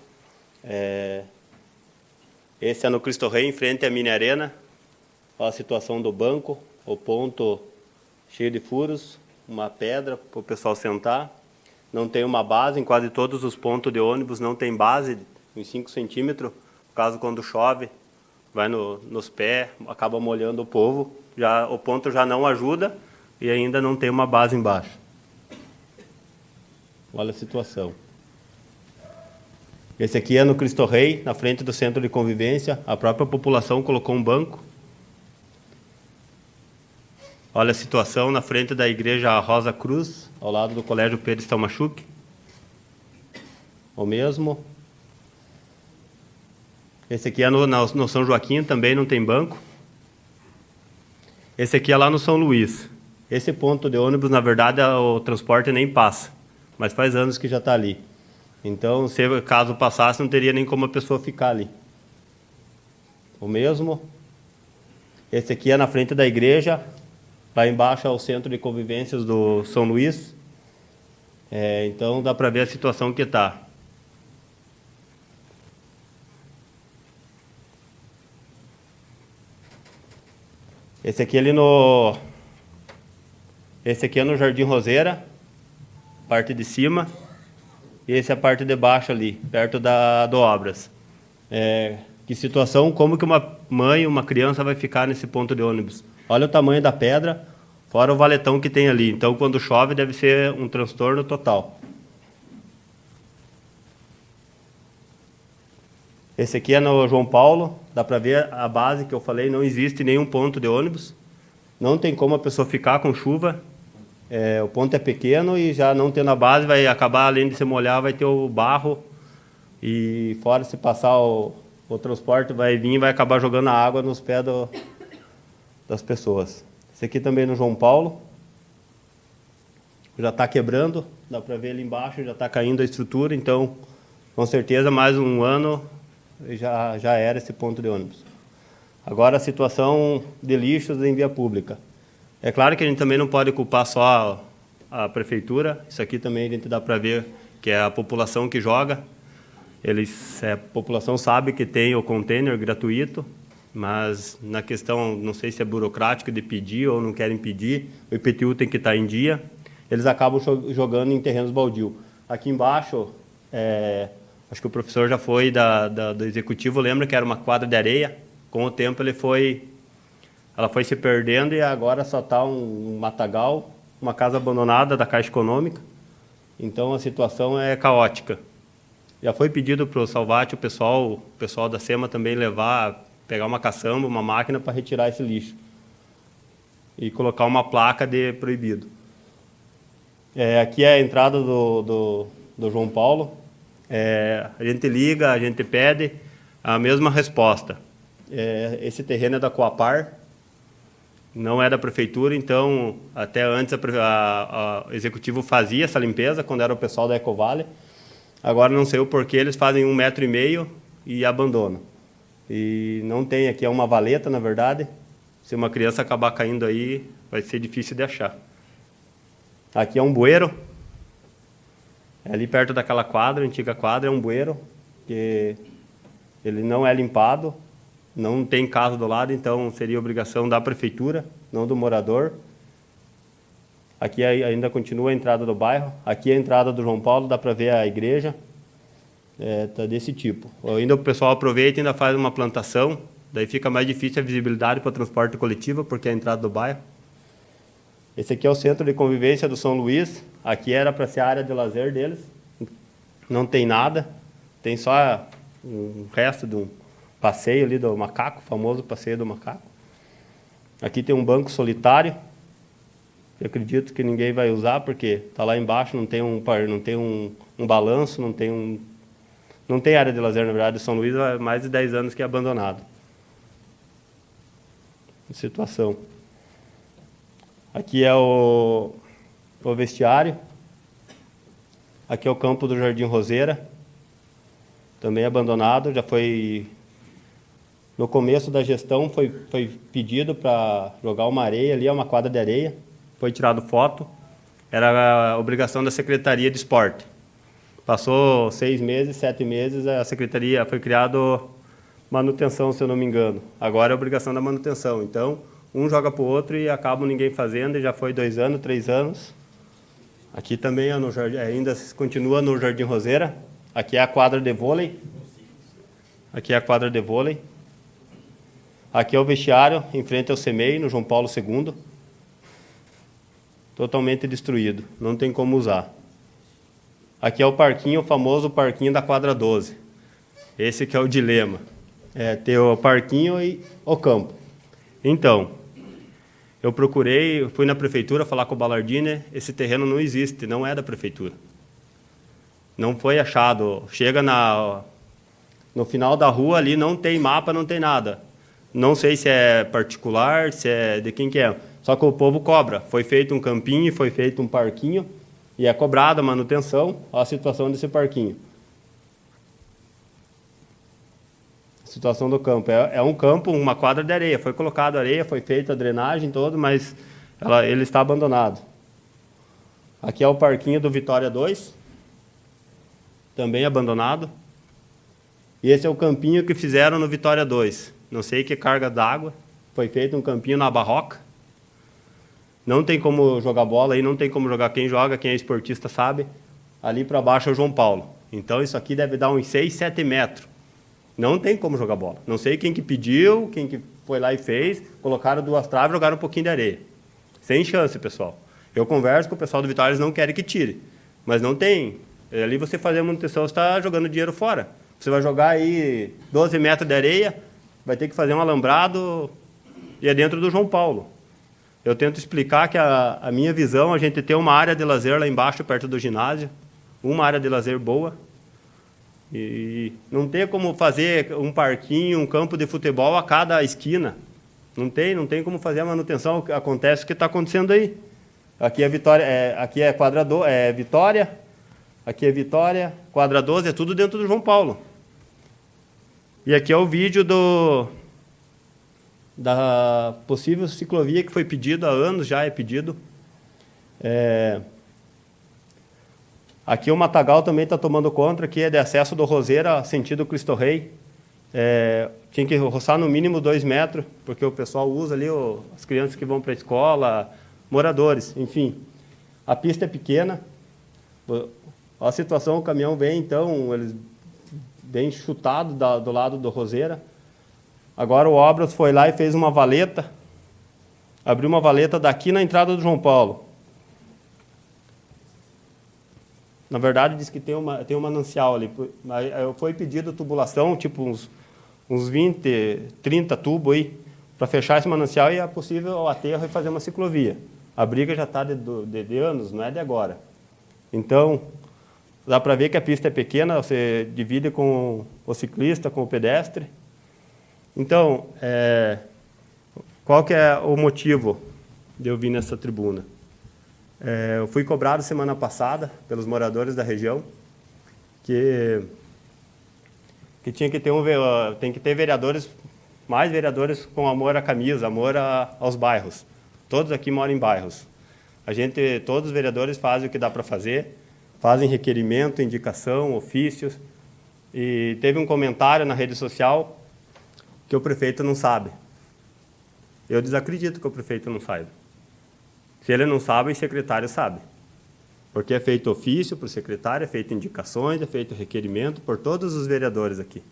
Esse é no Cristo Rei, em frente à mini arena. Olha a situação do banco, o ponto cheio de furos, uma pedra para o pessoal sentar. Não tem uma base, em quase todos os pontos de ônibus não tem base, uns 5 centímetros. No caso, quando chove, vai nos pés, acaba molhando o povo. O ponto já não ajuda e ainda não tem uma base embaixo. Olha a situação. Esse aqui é no Cristo Rei, na frente do centro de convivência. A própria população colocou um banco. Olha a situação na frente da igreja Rosa Cruz, ao lado do colégio Pedro Stelmachuk. O mesmo. Esse aqui é no São Joaquim, também não tem banco. Esse aqui é lá no São Luís. Esse ponto de ônibus, na verdade, o transporte nem passa, mas faz anos que já está ali. Então, se caso passasse, não teria nem como a pessoa ficar ali. O mesmo. Esse aqui é na frente da igreja. Lá embaixo é o centro de convivências do São Luís. Então, dá para ver a situação que está. Esse aqui é no Jardim Roseira, parte de cima. E esse é a parte de baixo ali, perto do Obras. Que situação, como que uma mãe, uma criança vai ficar nesse ponto de ônibus? Olha o tamanho da pedra, fora o valetão que tem ali. Então, quando chove, deve ser um transtorno total. Esse aqui é no João Paulo. Dá para ver a base que eu falei, não existe nenhum ponto de ônibus. Não tem como a pessoa ficar com chuva. o ponto é pequeno e já não tendo a base, vai acabar, além de se molhar, vai ter o barro. E fora, se passar o transporte, vai vir e vai acabar jogando a água nos pés das pessoas. Esse aqui também no João Paulo. Já está quebrando, dá para ver ali embaixo, já está caindo a estrutura, então, com certeza, mais um ano já era esse ponto de ônibus. Agora, a situação de lixos em via pública. É claro que a gente também não pode culpar só a prefeitura, isso aqui também a gente dá para ver que é a população que joga. A população sabe que tem o container gratuito, mas na questão, não sei se é burocrático de pedir ou não querem pedir, o IPTU tem que estar em dia. Eles acabam jogando em terrenos baldios. Aqui embaixo, acho que o professor já foi do executivo, lembra que era uma quadra de areia. Com o tempo ela foi se perdendo e agora só está um matagal, uma casa abandonada da Caixa Econômica. Então a situação é caótica. Já foi pedido para o Salvati, o pessoal da SEMA também pegar uma caçamba, uma máquina para retirar esse lixo. E colocar uma placa de proibido. Aqui é a entrada do João Paulo. A gente liga, a gente pede a mesma resposta. Esse terreno é da Coapar, não é da prefeitura, então até antes o executivo fazia essa limpeza, quando era o pessoal da Ecovale. Agora não sei o porquê, eles fazem 1,5 metro e abandonam. E não tem, aqui é uma valeta, na verdade. Se uma criança acabar caindo aí, vai ser difícil de achar. Aqui é um bueiro, ali perto daquela quadra, antiga quadra, é um bueiro, que ele não é limpado, não tem casa do lado, então seria obrigação da prefeitura, não do morador. Aqui ainda continua a entrada do bairro, aqui é a entrada do João Paulo, dá para ver a igreja, tá desse tipo. Ainda o pessoal aproveita e ainda faz uma plantação, daí fica mais difícil a visibilidade para o transporte coletivo, porque é a entrada do bairro. Esse aqui é o centro de convivência do São Luís. Aqui era para ser a área de lazer deles. Não tem nada. Tem só um resto de um passeio ali do macaco, o famoso passeio do macaco. Aqui tem um banco solitário. Eu acredito que ninguém vai usar, porque está lá embaixo, não tem um balanço, não tem área de lazer, na verdade. São Luís há mais de 10 anos que é abandonado. Situação. Aqui é o vestiário. Aqui é o campo do Jardim Roseira, também abandonado. Já foi, no começo da gestão, foi pedido para jogar uma areia ali, uma quadra de areia. Foi tirado foto. Era a obrigação da Secretaria de Esporte. Passou 6 meses, 7 meses, a Secretaria foi criado manutenção, se eu não me engano. Agora é obrigação da manutenção. Então, um joga para o outro e acaba ninguém fazendo, e já foi 2 anos, 3 anos. Aqui também é no jardim, ainda continua no Jardim Roseira. Aqui é a quadra de vôlei. Aqui é a quadra de vôlei. Aqui é o vestiário, em frente ao CEMEI, no João Paulo II. Totalmente destruído, não tem como usar. Aqui é o parquinho, o famoso parquinho da quadra 12. Esse que é o dilema. Ter o parquinho e o campo. Então, eu fui na prefeitura falar com o Ballardini, esse terreno não existe, não é da prefeitura. Não foi achado. Chega no final da rua ali, não tem mapa, não tem nada. Não sei se é particular, se é de quem que é. Só que o povo cobra. Foi feito um campinho, foi feito um parquinho, e é cobrada a manutenção. Olha a situação desse parquinho. Situação do campo. É um campo, uma quadra de areia. Foi colocado areia, foi feita a drenagem toda, mas ele está abandonado. Aqui é o parquinho do Vitória 2, também abandonado. E esse é o campinho que fizeram no Vitória 2. Não sei que carga d'água. Foi feito um campinho na barroca. Não tem como jogar bola aí, não tem como jogar. Quem joga, quem é esportista sabe. Ali para baixo é o João Paulo. Então isso aqui deve dar uns 6, 7 metros. Não tem como jogar bola. Não sei quem que pediu, quem que foi lá e fez. Colocaram 2 traves, jogaram um pouquinho de areia. Sem chance, pessoal. Eu converso com o pessoal do Vitória, eles não querem que tire. Mas não tem. Ali você fazer a manutenção, você está jogando dinheiro fora. Você vai jogar aí 12 metros de areia, vai ter que fazer um alambrado e é dentro do João Paulo. Eu tento explicar que a minha visão, a gente tem uma área de lazer lá embaixo, perto do ginásio, uma área de lazer boa, e não tem como fazer um parquinho, um campo de futebol a cada esquina. Não tem como fazer a manutenção. Acontece o que está acontecendo aí. Aqui é Vitória, aqui é Vitória, aqui é Vitória, quadra 12, é tudo dentro do João Paulo. E aqui é o vídeo da possível ciclovia que foi pedido há anos, já é pedido. Aqui o Matagal também está tomando conta, aqui é de acesso do Roseira, sentido Cristo Rei. Tinha que roçar no mínimo 2 metros, porque o pessoal usa ali, as crianças que vão para a escola, moradores, enfim. A pista é pequena. A situação, o caminhão vem, então, eles vem chutado do lado do Roseira. Agora o Obras foi lá e fez uma valeta, abriu uma valeta daqui na entrada do João Paulo. Na verdade, diz que tem um manancial ali. Foi pedido tubulação, tipo uns 20, 30 tubos aí, para fechar esse manancial e é possível o aterro e fazer uma ciclovia. A briga já está de anos, não é de agora. Então, dá para ver que a pista é pequena, você divide com o ciclista, com o pedestre. Então, qual que é o motivo de eu vir nessa tribuna? Eu fui cobrado semana passada pelos moradores da região que tinha que ter tem que ter vereadores, mais vereadores com amor à camisa, amor aos bairros. Todos aqui moram em bairros. Todos os vereadores fazem o que dá para fazer, fazem requerimento, indicação, ofícios. E teve um comentário na rede social que o prefeito não sabe. Eu desacredito que o prefeito não saiba. Se ele não sabe, o secretário sabe. Porque é feito ofício para o secretário, é feito indicações, é feito requerimento por todos os vereadores aqui.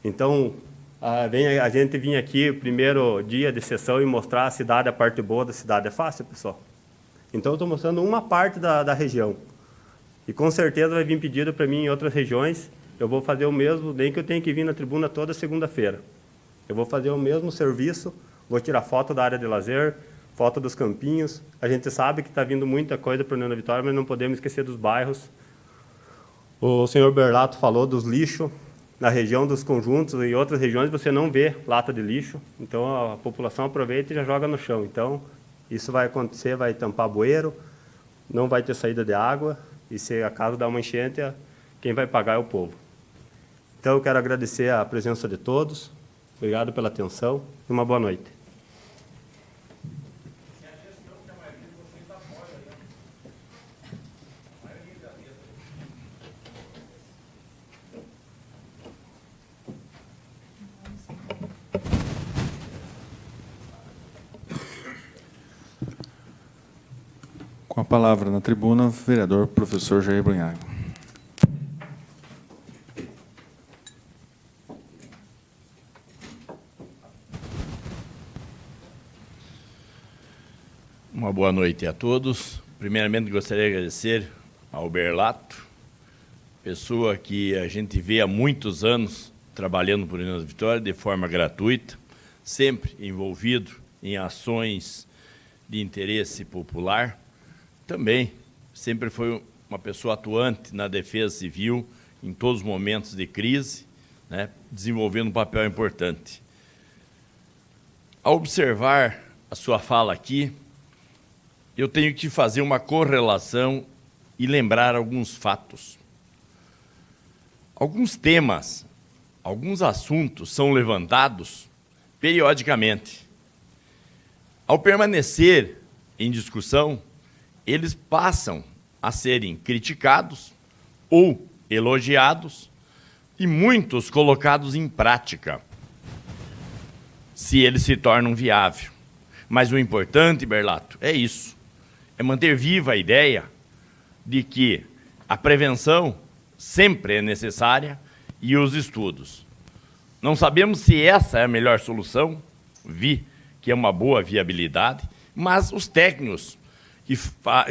Então, a gente vir aqui, o primeiro dia de sessão, e mostrar a cidade, a parte boa da cidade. É fácil, pessoal? Então, eu estou mostrando uma parte da região. E com certeza vai vir pedido para mim em outras regiões. Eu vou fazer o mesmo, nem que eu tenha que vir na tribuna toda segunda-feira. Eu vou fazer o mesmo serviço, vou tirar foto da área de lazer, foto dos campinhos. A gente sabe que está vindo muita coisa para a União da Vitória, mas não podemos esquecer dos bairros. O senhor Berlato falou dos lixos. Na região dos conjuntos e outras regiões você não vê lata de lixo. Então a população aproveita e já joga no chão. Então isso vai acontecer, vai tampar bueiro, não vai ter saída de água. E se acaso dá uma enchente, quem vai pagar é o povo. Então eu quero agradecer a presença de todos. Obrigado pela atenção e uma boa noite. Com a palavra na tribuna, o vereador professor Jair Brunhaga. Uma boa noite a todos. Primeiramente, gostaria de agradecer ao Berlato, pessoa que a gente vê há muitos anos trabalhando por União da Vitória de forma gratuita, sempre envolvido em ações de interesse popular. Também sempre foi uma pessoa atuante na defesa civil em todos os momentos de crise, né, desenvolvendo um papel importante. Ao observar a sua fala aqui, eu tenho que fazer uma correlação e lembrar alguns fatos. Alguns temas, alguns assuntos são levantados periodicamente. Ao permanecer em discussão, eles passam a serem criticados ou elogiados e muitos colocados em prática, se eles se tornam viáveis. Mas o importante, Berlato, é isso, é manter viva a ideia de que a prevenção sempre é necessária e os estudos. Não sabemos se essa é a melhor solução, vi que é uma boa viabilidade, mas os técnicos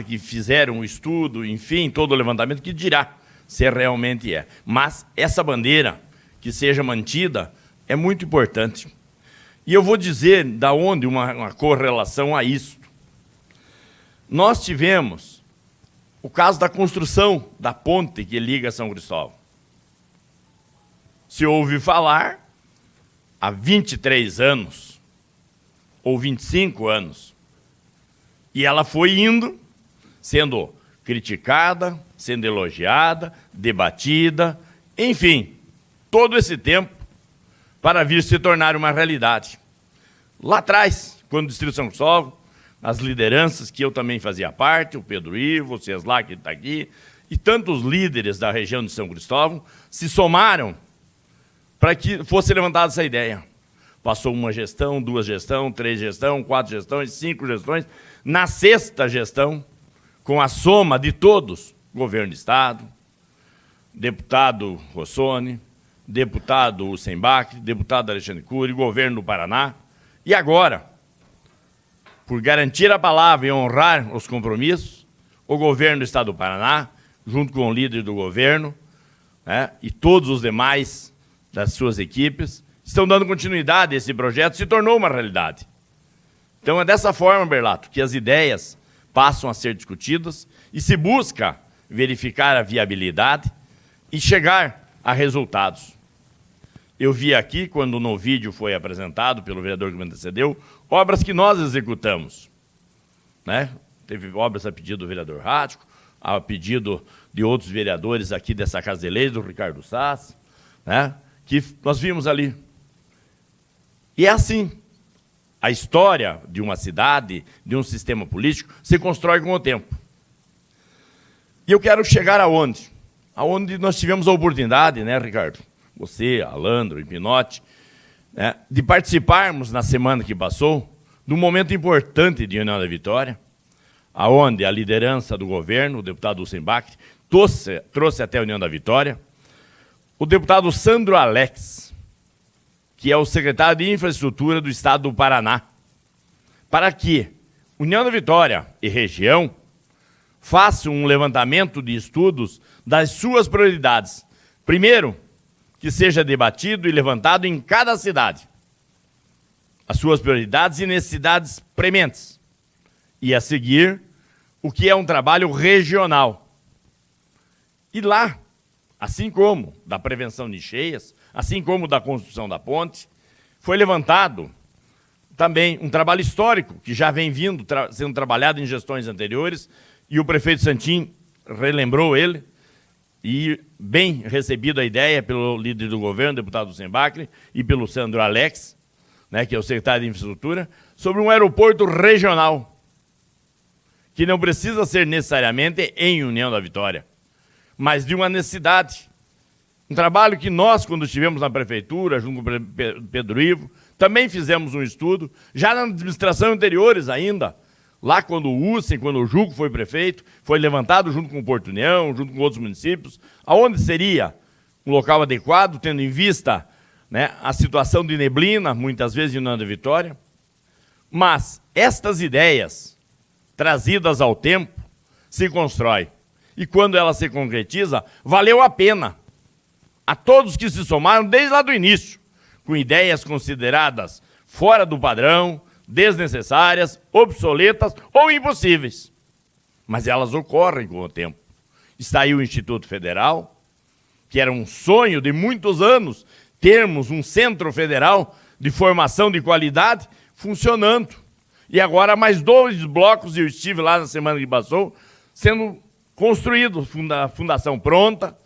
que fizeram o estudo, enfim, todo o levantamento, que dirá se realmente é. Mas essa bandeira, que seja mantida, é muito importante. E eu vou dizer da onde uma correlação a isto. nós tivemos o caso da construção da ponte que liga São Cristóvão. Se ouve falar, há 23 anos, ou 25 anos, e ela foi indo, sendo criticada, sendo elogiada, debatida, enfim, todo esse tempo para vir se tornar uma realidade. Lá atrás, quando o Distrito de São Cristóvão, as lideranças que eu também fazia parte, o Pedro Ivo, o Ceslá, que está aqui, e tantos líderes da região de São Cristóvão se somaram para que fosse levantada essa ideia. Passou uma gestão, 2 gestões, 3 gestões, 4 gestões, 5 gestões. Na 6ª gestão, com a soma de todos, governo do Estado, deputado Rossoni, deputado Sembach, deputado Alexandre Cury, governo do Paraná, e agora, por garantir a palavra e honrar os compromissos, o governo do Estado do Paraná, junto com o líder do governo, né, e todos os demais das suas equipes, estão dando continuidade a esse projeto, se tornou uma realidade. Então é dessa forma, Berlato, que as ideias passam a ser discutidas e se busca verificar a viabilidade e chegar a resultados. Eu vi aqui, quando no vídeo foi apresentado pelo vereador que me antecedeu, obras que nós executamos, né? Teve obras a pedido do vereador Rático, a pedido de outros vereadores aqui dessa Casa de Leis, do Ricardo Sass, né? Que nós vimos ali. E é assim, a história de uma cidade, de um sistema político, se constrói com o tempo. E eu quero chegar aonde? Aonde nós tivemos a oportunidade, né, Ricardo? Você, Alandro e Pinotti, né, de participarmos na semana que passou de um momento importante de União da Vitória, aonde a liderança do governo, o deputado Sembach, trouxe até a União da Vitória o deputado Sandro Alex, que é o secretário de Infraestrutura do Estado do Paraná, para que União da Vitória e região façam um levantamento de estudos das suas prioridades. Primeiro, que seja debatido e levantado em cada cidade as suas prioridades e necessidades prementes. E a seguir, o que é um trabalho regional. E lá, assim como da prevenção de cheias, assim como da construção da ponte, foi levantado também um trabalho histórico que já vem sendo trabalhado em gestões anteriores, e o prefeito Santin relembrou ele, e bem recebido a ideia pelo líder do governo, deputado Sembach, e pelo Sandro Alex, né, que é o secretário de Infraestrutura, sobre um aeroporto regional, que não precisa ser necessariamente em União da Vitória, mas de uma necessidade. Um trabalho que nós, quando estivemos na prefeitura, junto com o Pedro Ivo, também fizemos um estudo, já na administração anteriores ainda, lá quando o Usen, quando o Juco foi prefeito, foi levantado junto com o Porto União, junto com outros municípios, aonde seria um local adequado, tendo em vista, né, a situação de neblina, muitas vezes em União da Vitória. Mas estas ideias, trazidas ao tempo, se constrói. E quando ela se concretiza, valeu a pena. A todos que se somaram desde lá do início, com ideias consideradas fora do padrão, desnecessárias, obsoletas ou impossíveis. Mas elas ocorrem com o tempo. Está aí o Instituto Federal, que era um sonho de muitos anos, termos um centro federal de formação de qualidade funcionando. E agora mais 2 blocos, eu estive lá na semana que passou, sendo construído, fundação pronta,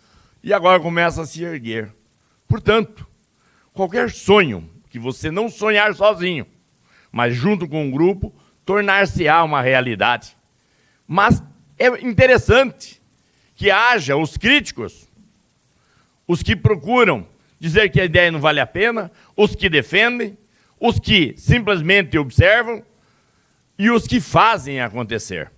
e agora começa a se erguer. Portanto, qualquer sonho que você não sonhar sozinho, mas junto com um grupo, tornar-se-á uma realidade. Mas é interessante que haja os críticos, os que procuram dizer que a ideia não vale a pena, os que defendem, os que simplesmente observam e os que fazem acontecer.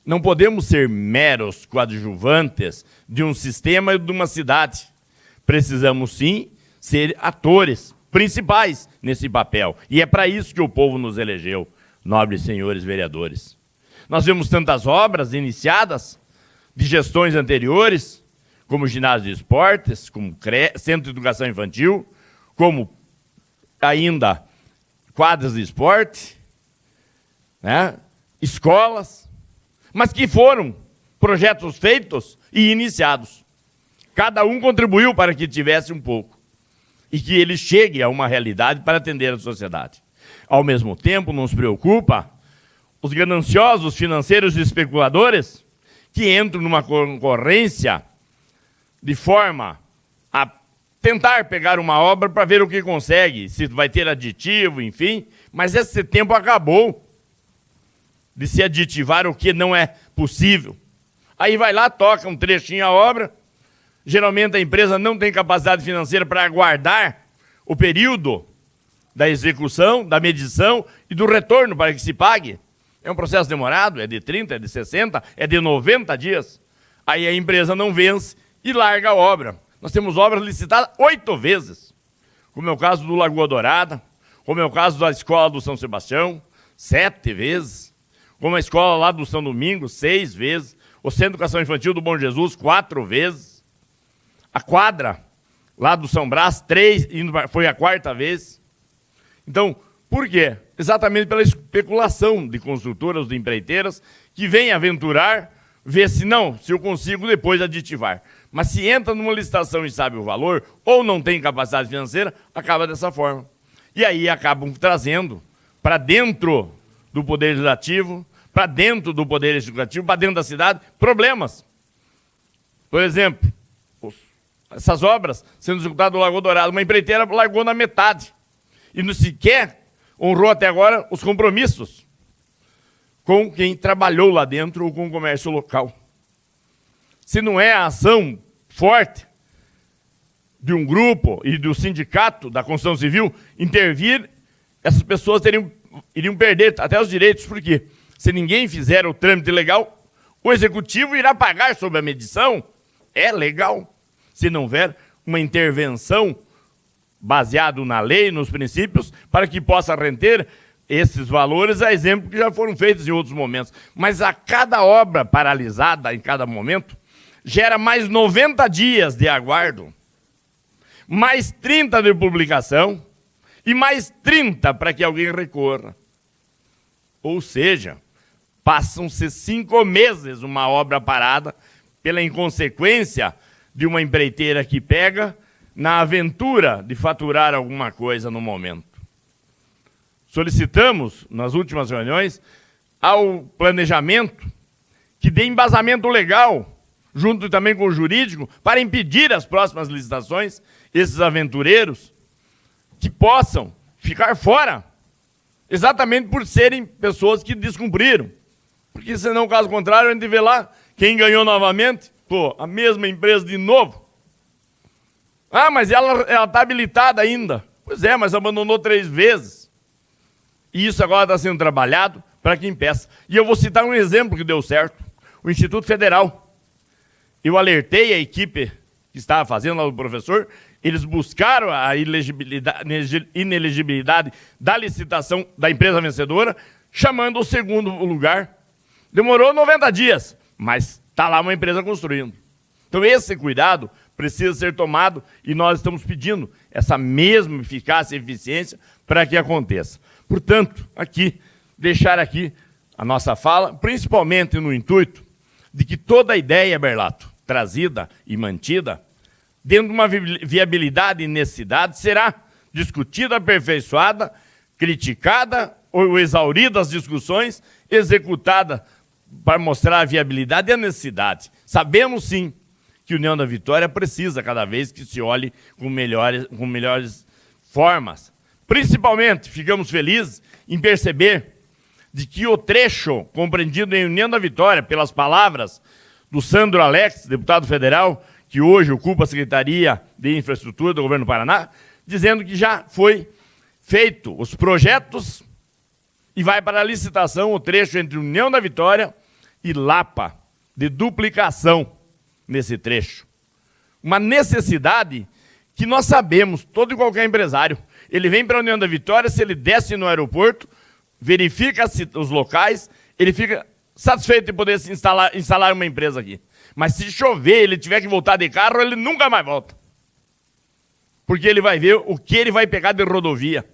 Não podemos ser meros coadjuvantes de um sistema e de uma cidade. Precisamos, sim, ser atores principais nesse papel. E é para isso que o povo nos elegeu, nobres senhores vereadores. Nós vemos tantas obras iniciadas de gestões anteriores, como ginásio de esportes, como centro de educação infantil, como ainda quadras de esporte, né? escolas, mas que foram projetos feitos e iniciados. Cada um contribuiu para que tivesse um pouco e que ele chegue a uma realidade para atender a sociedade. Ao mesmo tempo, nos preocupa os gananciosos financeiros e especuladores que entram numa concorrência de forma a tentar pegar uma obra para ver o que consegue, se vai ter aditivo, enfim, mas esse tempo acabou de se aditivar o que não é possível. Aí vai lá, toca um trechinho a obra, geralmente a empresa não tem capacidade financeira para aguardar o período da execução, da medição e do retorno para que se pague. É um processo demorado, é de 30, é de 60, é de 90 dias. Aí a empresa não vence e larga a obra. Nós temos obras licitadas 8 vezes, como é o caso do Lagoa Dourada, como é o caso da Escola do São Sebastião, 7 vezes, como a escola lá do São Domingos, 6 vezes, o Centro de Educação Infantil do Bom Jesus, 4 vezes, a quadra lá do São Brás, 3, foi a 4ª vez. Então, por quê? Exatamente pela especulação de construtoras, de empreiteiras, que vêm aventurar, ver se eu consigo depois aditivar. Mas se entra numa licitação e sabe o valor, ou não tem capacidade financeira, acaba dessa forma. E aí acabam trazendo para dentro do Poder Legislativo, para dentro do Poder Executivo, para dentro da cidade, problemas. Por exemplo, essas obras sendo executadas no Lagoa Dourado, uma empreiteira largou na metade e não sequer honrou até agora os compromissos com quem trabalhou lá dentro ou com o comércio local. Se não é a ação forte de um grupo e do sindicato da construção civil intervir, essas pessoas iriam perder até os direitos, porque se ninguém fizer o trâmite legal, o executivo irá pagar sobre a medição. É legal. Se não houver uma intervenção baseada na lei, nos princípios, para que possa render esses valores, a exemplo que já foram feitos em outros momentos. Mas a cada obra paralisada, em cada momento, gera mais 90 dias de aguardo, mais 30 de publicação e mais 30 para que alguém recorra. Ou seja, passam-se 5 meses uma obra parada pela inconsequência de uma empreiteira que pega na aventura de faturar alguma coisa no momento. Solicitamos, nas últimas reuniões, ao planejamento que dê embasamento legal, junto também com o jurídico, para impedir as próximas licitações, esses aventureiros que possam ficar fora, exatamente por serem pessoas que descumpriram. Porque senão, caso contrário, a gente vê lá quem ganhou novamente, a mesma empresa de novo. Ah, mas ela está habilitada ainda. Pois é, mas abandonou 3 vezes. E isso agora está sendo trabalhado para que impeça. E eu vou citar um exemplo que deu certo. O Instituto Federal. Eu alertei a equipe que estava fazendo lá do professor, eles buscaram a inelegibilidade da licitação da empresa vencedora, chamando o segundo lugar. Demorou 90 dias, mas está lá uma empresa construindo. Então esse cuidado precisa ser tomado e nós estamos pedindo essa mesma eficácia e eficiência para que aconteça. Portanto, deixar aqui a nossa fala, principalmente no intuito de que toda a ideia, Berlato, trazida e mantida, dentro de uma viabilidade e necessidade, será discutida, aperfeiçoada, criticada ou exaurida as discussões, executada para mostrar a viabilidade e a necessidade. Sabemos, sim, que a União da Vitória precisa, cada vez que se olhe com melhores formas. Principalmente, ficamos felizes em perceber de que o trecho compreendido em União da Vitória, pelas palavras do Sandro Alex, deputado federal, que hoje ocupa a Secretaria de Infraestrutura do Governo do Paraná, dizendo que já foi feito os projetos e vai para a licitação o trecho entre União da Vitória e Lapa, de duplicação nesse trecho. Uma necessidade que nós sabemos, todo e qualquer empresário, ele vem para a União da Vitória, se ele desce no aeroporto, verifica os locais, ele fica satisfeito de poder se instalar uma empresa aqui. Mas se chover, ele tiver que voltar de carro, ele nunca mais volta. Porque ele vai ver o que ele vai pegar de rodovia.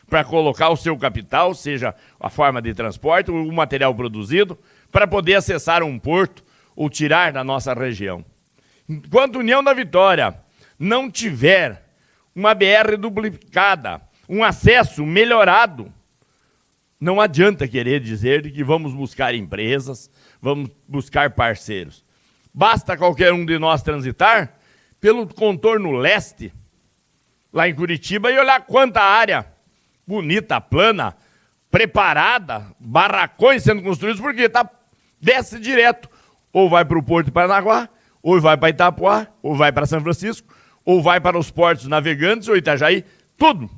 para colocar o seu capital, seja a forma de transporte ou o material produzido, para poder acessar um porto ou tirar da nossa região. Enquanto a União da Vitória não tiver uma BR duplicada, um acesso melhorado, não adianta querer dizer que vamos buscar empresas, vamos buscar parceiros. Basta qualquer um de nós transitar pelo contorno leste, lá em Curitiba, e olhar quanta área bonita, plana, preparada, barracões sendo construídos, porque desce direto. Ou vai para o Porto de Paranaguá, ou vai para Itapuá, ou vai para São Francisco, ou vai para os portos navegantes, ou Itajaí, tudo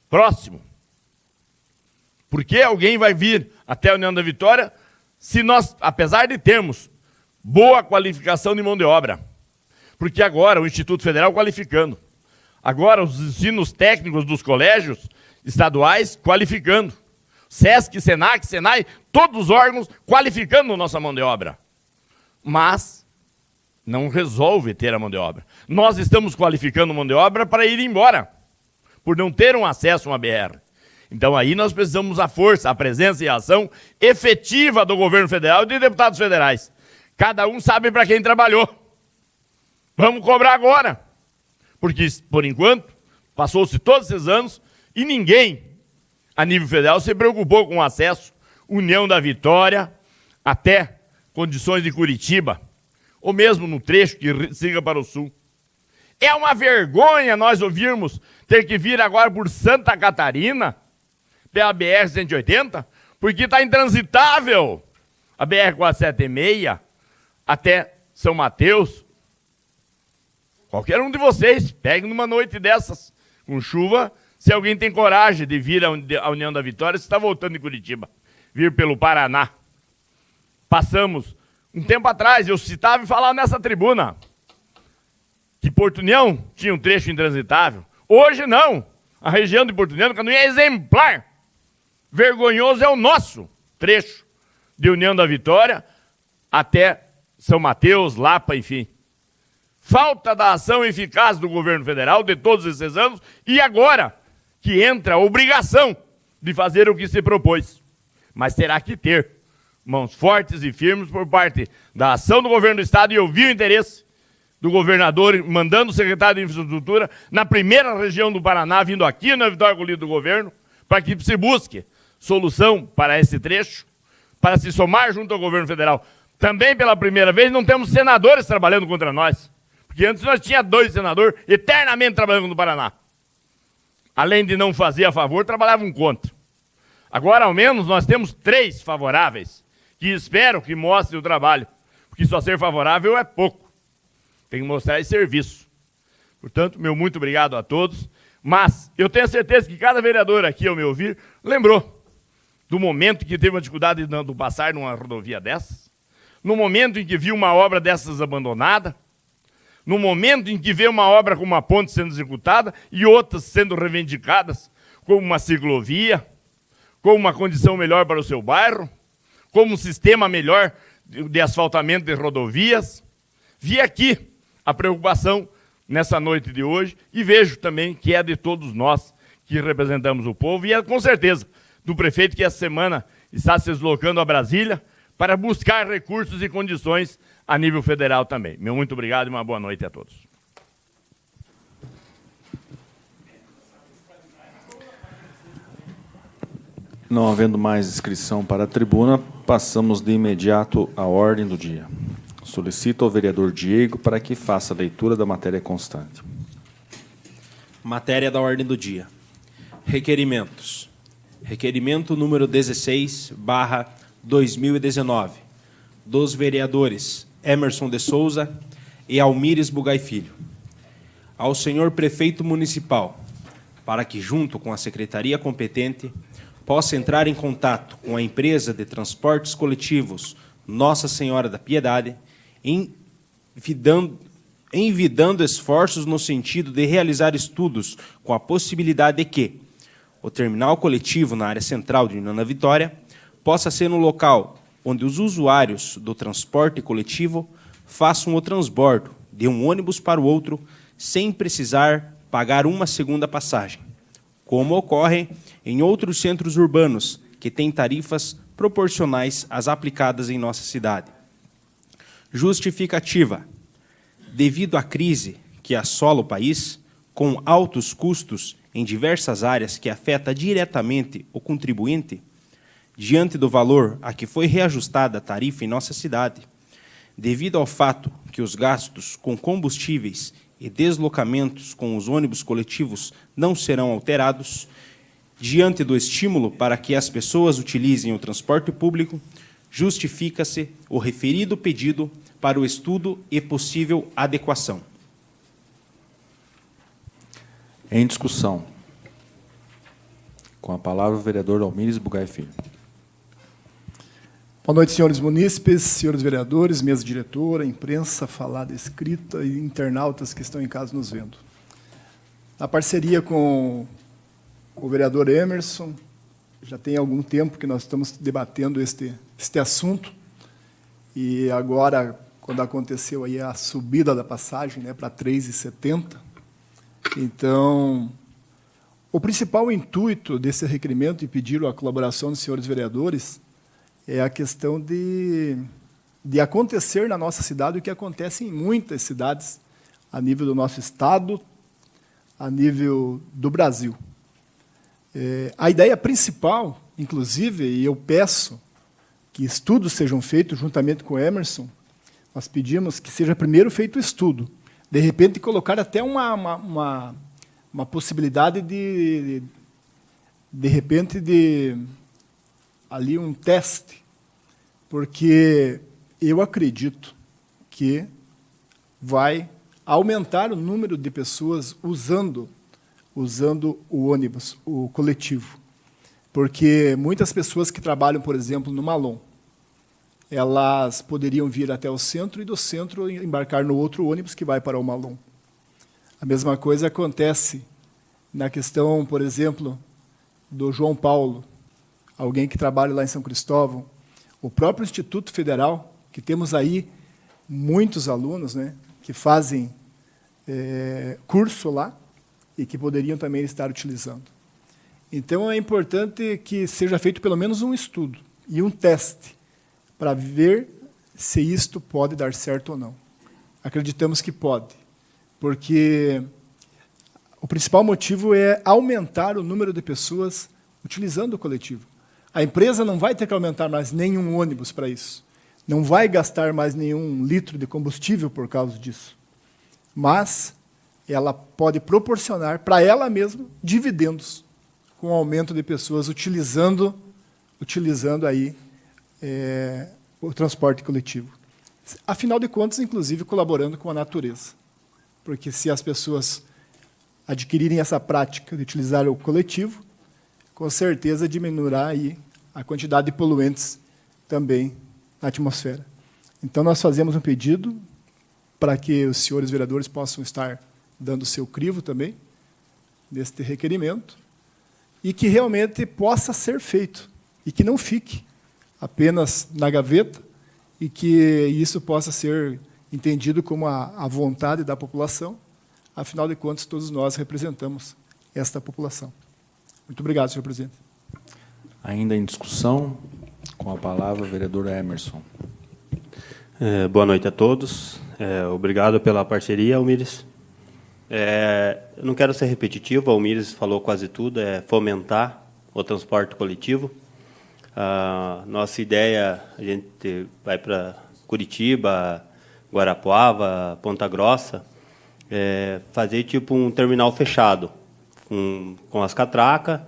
próximo. Por que alguém vai vir até a União da Vitória se nós, apesar de termos boa qualificação de mão de obra, porque agora o Instituto Federal qualificando, agora os ensinos técnicos dos colégios estaduais qualificando, SESC, SENAC, SENAI, todos os órgãos qualificando nossa mão de obra. Mas não resolve ter a mão de obra. Nós estamos qualificando mão de obra para ir embora, por não ter um acesso a uma BR. Então aí nós precisamos da força, a presença e a ação efetiva do governo federal e de deputados federais. Cada um sabe para quem trabalhou. Vamos cobrar agora. Porque, por enquanto, passou-se todos esses anos e ninguém, a nível federal, se preocupou com o acesso, União da Vitória, até condições de Curitiba, ou mesmo no trecho que siga para o sul. É uma vergonha nós ouvirmos ter que vir agora por Santa Catarina, pela BR-180, porque está intransitável a BR-476 até São Mateus. Qualquer um de vocês, pegue numa noite dessas, com chuva, se alguém tem coragem de vir à União da Vitória, se está voltando de Curitiba, vir pelo Paraná. Passamos, um tempo atrás, eu citava e falava nessa tribuna, que Porto União tinha um trecho intransitável. Hoje não. A região de Porto União, é exemplar. Vergonhoso é o nosso trecho de União da Vitória até São Mateus, Lapa, enfim. Falta da ação eficaz do governo federal de todos esses anos e agora que entra a obrigação de fazer o que se propôs. Mas terá que ter mãos fortes e firmes por parte da ação do governo do Estado, e eu vi o interesse do governador mandando o secretário de Infraestrutura na primeira região do Paraná, vindo aqui na Vitória com o líder do governo, para que se busque solução para esse trecho, para se somar junto ao governo federal. Também, pela primeira vez, não temos senadores trabalhando contra nós, porque antes nós tínhamos 2 senadores eternamente trabalhando no Paraná. Além de não fazer a favor, trabalhavam contra. Agora, ao menos, nós temos 3 favoráveis, que espero que mostrem o trabalho, porque só ser favorável é pouco. Tem que mostrar esse serviço. Portanto, meu muito obrigado a todos, mas eu tenho certeza que cada vereador aqui, ao me ouvir, lembrou do momento que teve uma dificuldade de passar numa rodovia dessas, no momento em que viu uma obra dessas abandonada, no momento em que vê uma obra com uma ponte sendo executada e outras sendo reivindicadas, como uma ciclovia, como uma condição melhor para o seu bairro, como um sistema melhor de asfaltamento de rodovias. Vi aqui a preocupação nessa noite de hoje e vejo também que é de todos nós que representamos o povo e é com certeza do prefeito que essa semana está se deslocando a Brasília para buscar recursos e condições a nível federal também. Meu muito obrigado e uma boa noite a todos. Não havendo mais inscrição para a tribuna, passamos de imediato à ordem do dia. Solicito ao vereador Diego para que faça a leitura da matéria constante. Matéria da ordem do dia. Requerimentos. Requerimento número 16/2019, dos vereadores Emerson de Souza e Almires Bugai Filho. Ao senhor prefeito municipal, para que, junto com a secretaria competente, possa entrar em contato com a empresa de transportes coletivos Nossa Senhora da Piedade, envidando esforços no sentido de realizar estudos com a possibilidade de que o terminal coletivo na área central de União da Vitória possa ser um local onde os usuários do transporte coletivo façam o transbordo de um ônibus para o outro sem precisar pagar uma segunda passagem, como ocorre em outros centros urbanos, que têm tarifas proporcionais às aplicadas em nossa cidade. Justificativa. Devido à crise que assola o país, com altos custos em diversas áreas que afeta diretamente o contribuinte, diante do valor a que foi reajustada a tarifa em nossa cidade, devido ao fato que os gastos com combustíveis e deslocamentos com os ônibus coletivos não serão alterados, diante do estímulo para que as pessoas utilizem o transporte público, justifica-se o referido pedido para o estudo e possível adequação. Em discussão. Com a palavra o vereador Almires Bugai Filho. Boa noite, senhores munícipes, senhores vereadores, mesa diretora, imprensa, falada, escrita e internautas que estão em casa nos vendo. Na parceria com o vereador Emerson, já tem algum tempo que nós estamos debatendo este assunto, e agora, quando aconteceu aí a subida da passagem, né, para R$ 3,70, então, o principal intuito desse requerimento e pedir a colaboração dos senhores vereadores é a questão de acontecer na nossa cidade o que acontece em muitas cidades, a nível do nosso estado, a nível do Brasil. A ideia principal, inclusive, e eu peço que estudos sejam feitos juntamente com o Emerson, nós pedimos que seja primeiro feito o estudo, de repente colocar até uma possibilidade de repente, ali um teste, porque eu acredito que vai aumentar o número de pessoas usando o ônibus, o coletivo. Porque muitas pessoas que trabalham, por exemplo, no Malon, elas poderiam vir até o centro e do centro embarcar no outro ônibus que vai para o Malon. A mesma coisa acontece na questão, por exemplo, do João Paulo, alguém que trabalha lá em São Cristóvão, o próprio Instituto Federal, que temos aí muitos alunos, né, que fazem curso lá e que poderiam também estar utilizando. Então, é importante que seja feito pelo menos um estudo e um teste para ver se isto pode dar certo ou não. Acreditamos que pode, porque o principal motivo é aumentar o número de pessoas utilizando o coletivo. A empresa não vai ter que aumentar mais nenhum ônibus para isso. Não vai gastar mais nenhum litro de combustível por causa disso. Mas ela pode proporcionar para ela mesma dividendos com o aumento de pessoas utilizando aí o transporte coletivo. Afinal de contas, inclusive, colaborando com a natureza. Porque se as pessoas adquirirem essa prática de utilizar o coletivo, com certeza diminuirá aí a quantidade de poluentes também na atmosfera. Então, nós fazemos um pedido para que os senhores vereadores possam estar dando o seu crivo também neste requerimento e que realmente possa ser feito e que não fique apenas na gaveta e que isso possa ser entendido como a vontade da população. Afinal de contas, todos nós representamos esta população. Muito obrigado, senhor presidente. Ainda em discussão, com a palavra o vereador Emerson. Boa noite a todos. Obrigado pela parceria, Almires. Eu não quero ser repetitivo, o Almires falou quase tudo, é fomentar o transporte coletivo. Nossa ideia, a gente vai para Curitiba, Guarapuava, Ponta Grossa, fazer tipo um terminal fechado, com as catracas.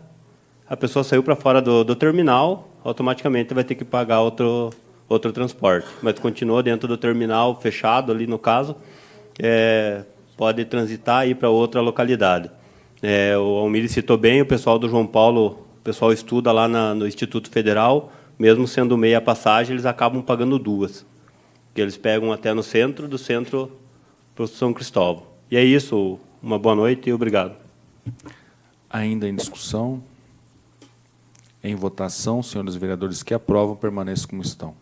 A pessoa saiu para fora do terminal, automaticamente vai ter que pagar outro transporte. Mas continua dentro do terminal fechado, ali no caso, pode transitar e ir para outra localidade. O Almires citou bem, o pessoal do João Paulo, o pessoal estuda lá no Instituto Federal, mesmo sendo meia passagem, eles acabam pagando duas. Que eles pegam até no centro, do centro para o São Cristóvão. E é isso, uma boa noite e obrigado. Ainda em discussão, em votação, senhores vereadores que aprovam, permaneçam como estão.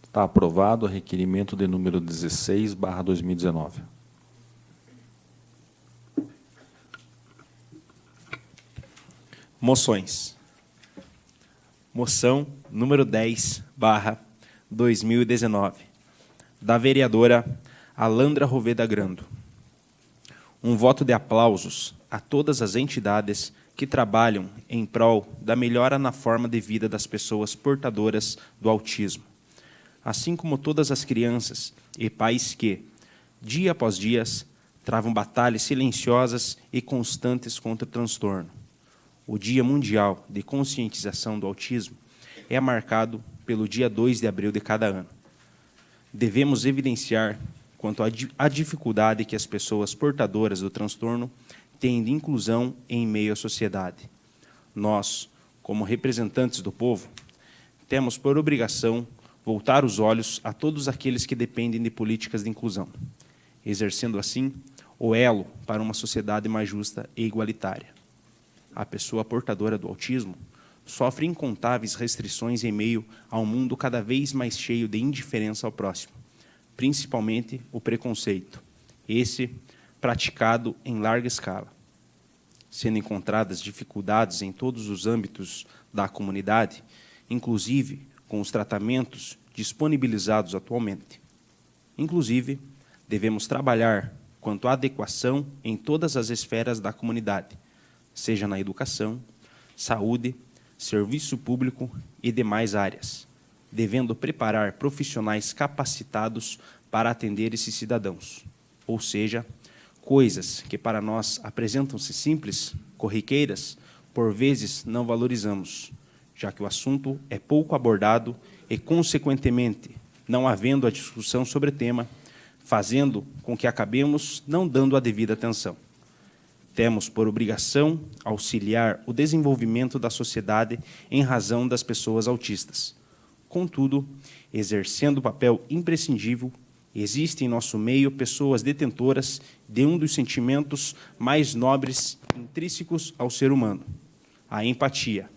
Está aprovado o requerimento de número 16/2019. Moções. Moção número 10/2019, da vereadora Alandra Roveda Grando. Um voto de aplausos a todas as entidades que trabalham em prol da melhora na forma de vida das pessoas portadoras do autismo, assim como todas as crianças e pais que, dia após dia, travam batalhas silenciosas e constantes contra o transtorno. O Dia Mundial de Conscientização do Autismo é marcado pelo dia 2 de abril de cada ano. Devemos evidenciar quanto à dificuldade que as pessoas portadoras do transtorno têm de inclusão em meio à sociedade. Nós, como representantes do povo, temos por obrigação voltar os olhos a todos aqueles que dependem de políticas de inclusão, exercendo assim o elo para uma sociedade mais justa e igualitária. A pessoa portadora do autismo sofre incontáveis restrições em meio a um mundo cada vez mais cheio de indiferença ao próximo, principalmente o preconceito, esse praticado em larga escala, sendo encontradas dificuldades em todos os âmbitos da comunidade, inclusive com os tratamentos disponibilizados atualmente. Inclusive, devemos trabalhar quanto à adequação em todas as esferas da comunidade, seja na educação, saúde, serviço público e demais áreas, devendo preparar profissionais capacitados para atender esses cidadãos. Ou seja, coisas que para nós apresentam-se simples, corriqueiras, por vezes não valorizamos, já que o assunto é pouco abordado e, consequentemente, não havendo a discussão sobre o tema, fazendo com que acabemos não dando a devida atenção. Temos por obrigação auxiliar o desenvolvimento da sociedade em razão das pessoas autistas. Contudo, exercendo o papel imprescindível, existem em nosso meio pessoas detentoras de um dos sentimentos mais nobres intrínsecos ao ser humano, a empatia.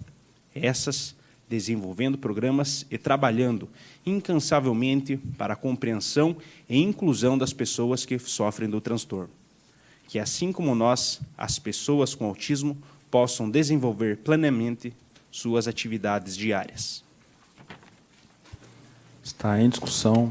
Essas desenvolvendo programas e trabalhando incansavelmente para a compreensão e inclusão das pessoas que sofrem do transtorno. Que, assim como nós, as pessoas com autismo possam desenvolver plenamente suas atividades diárias. Está em discussão,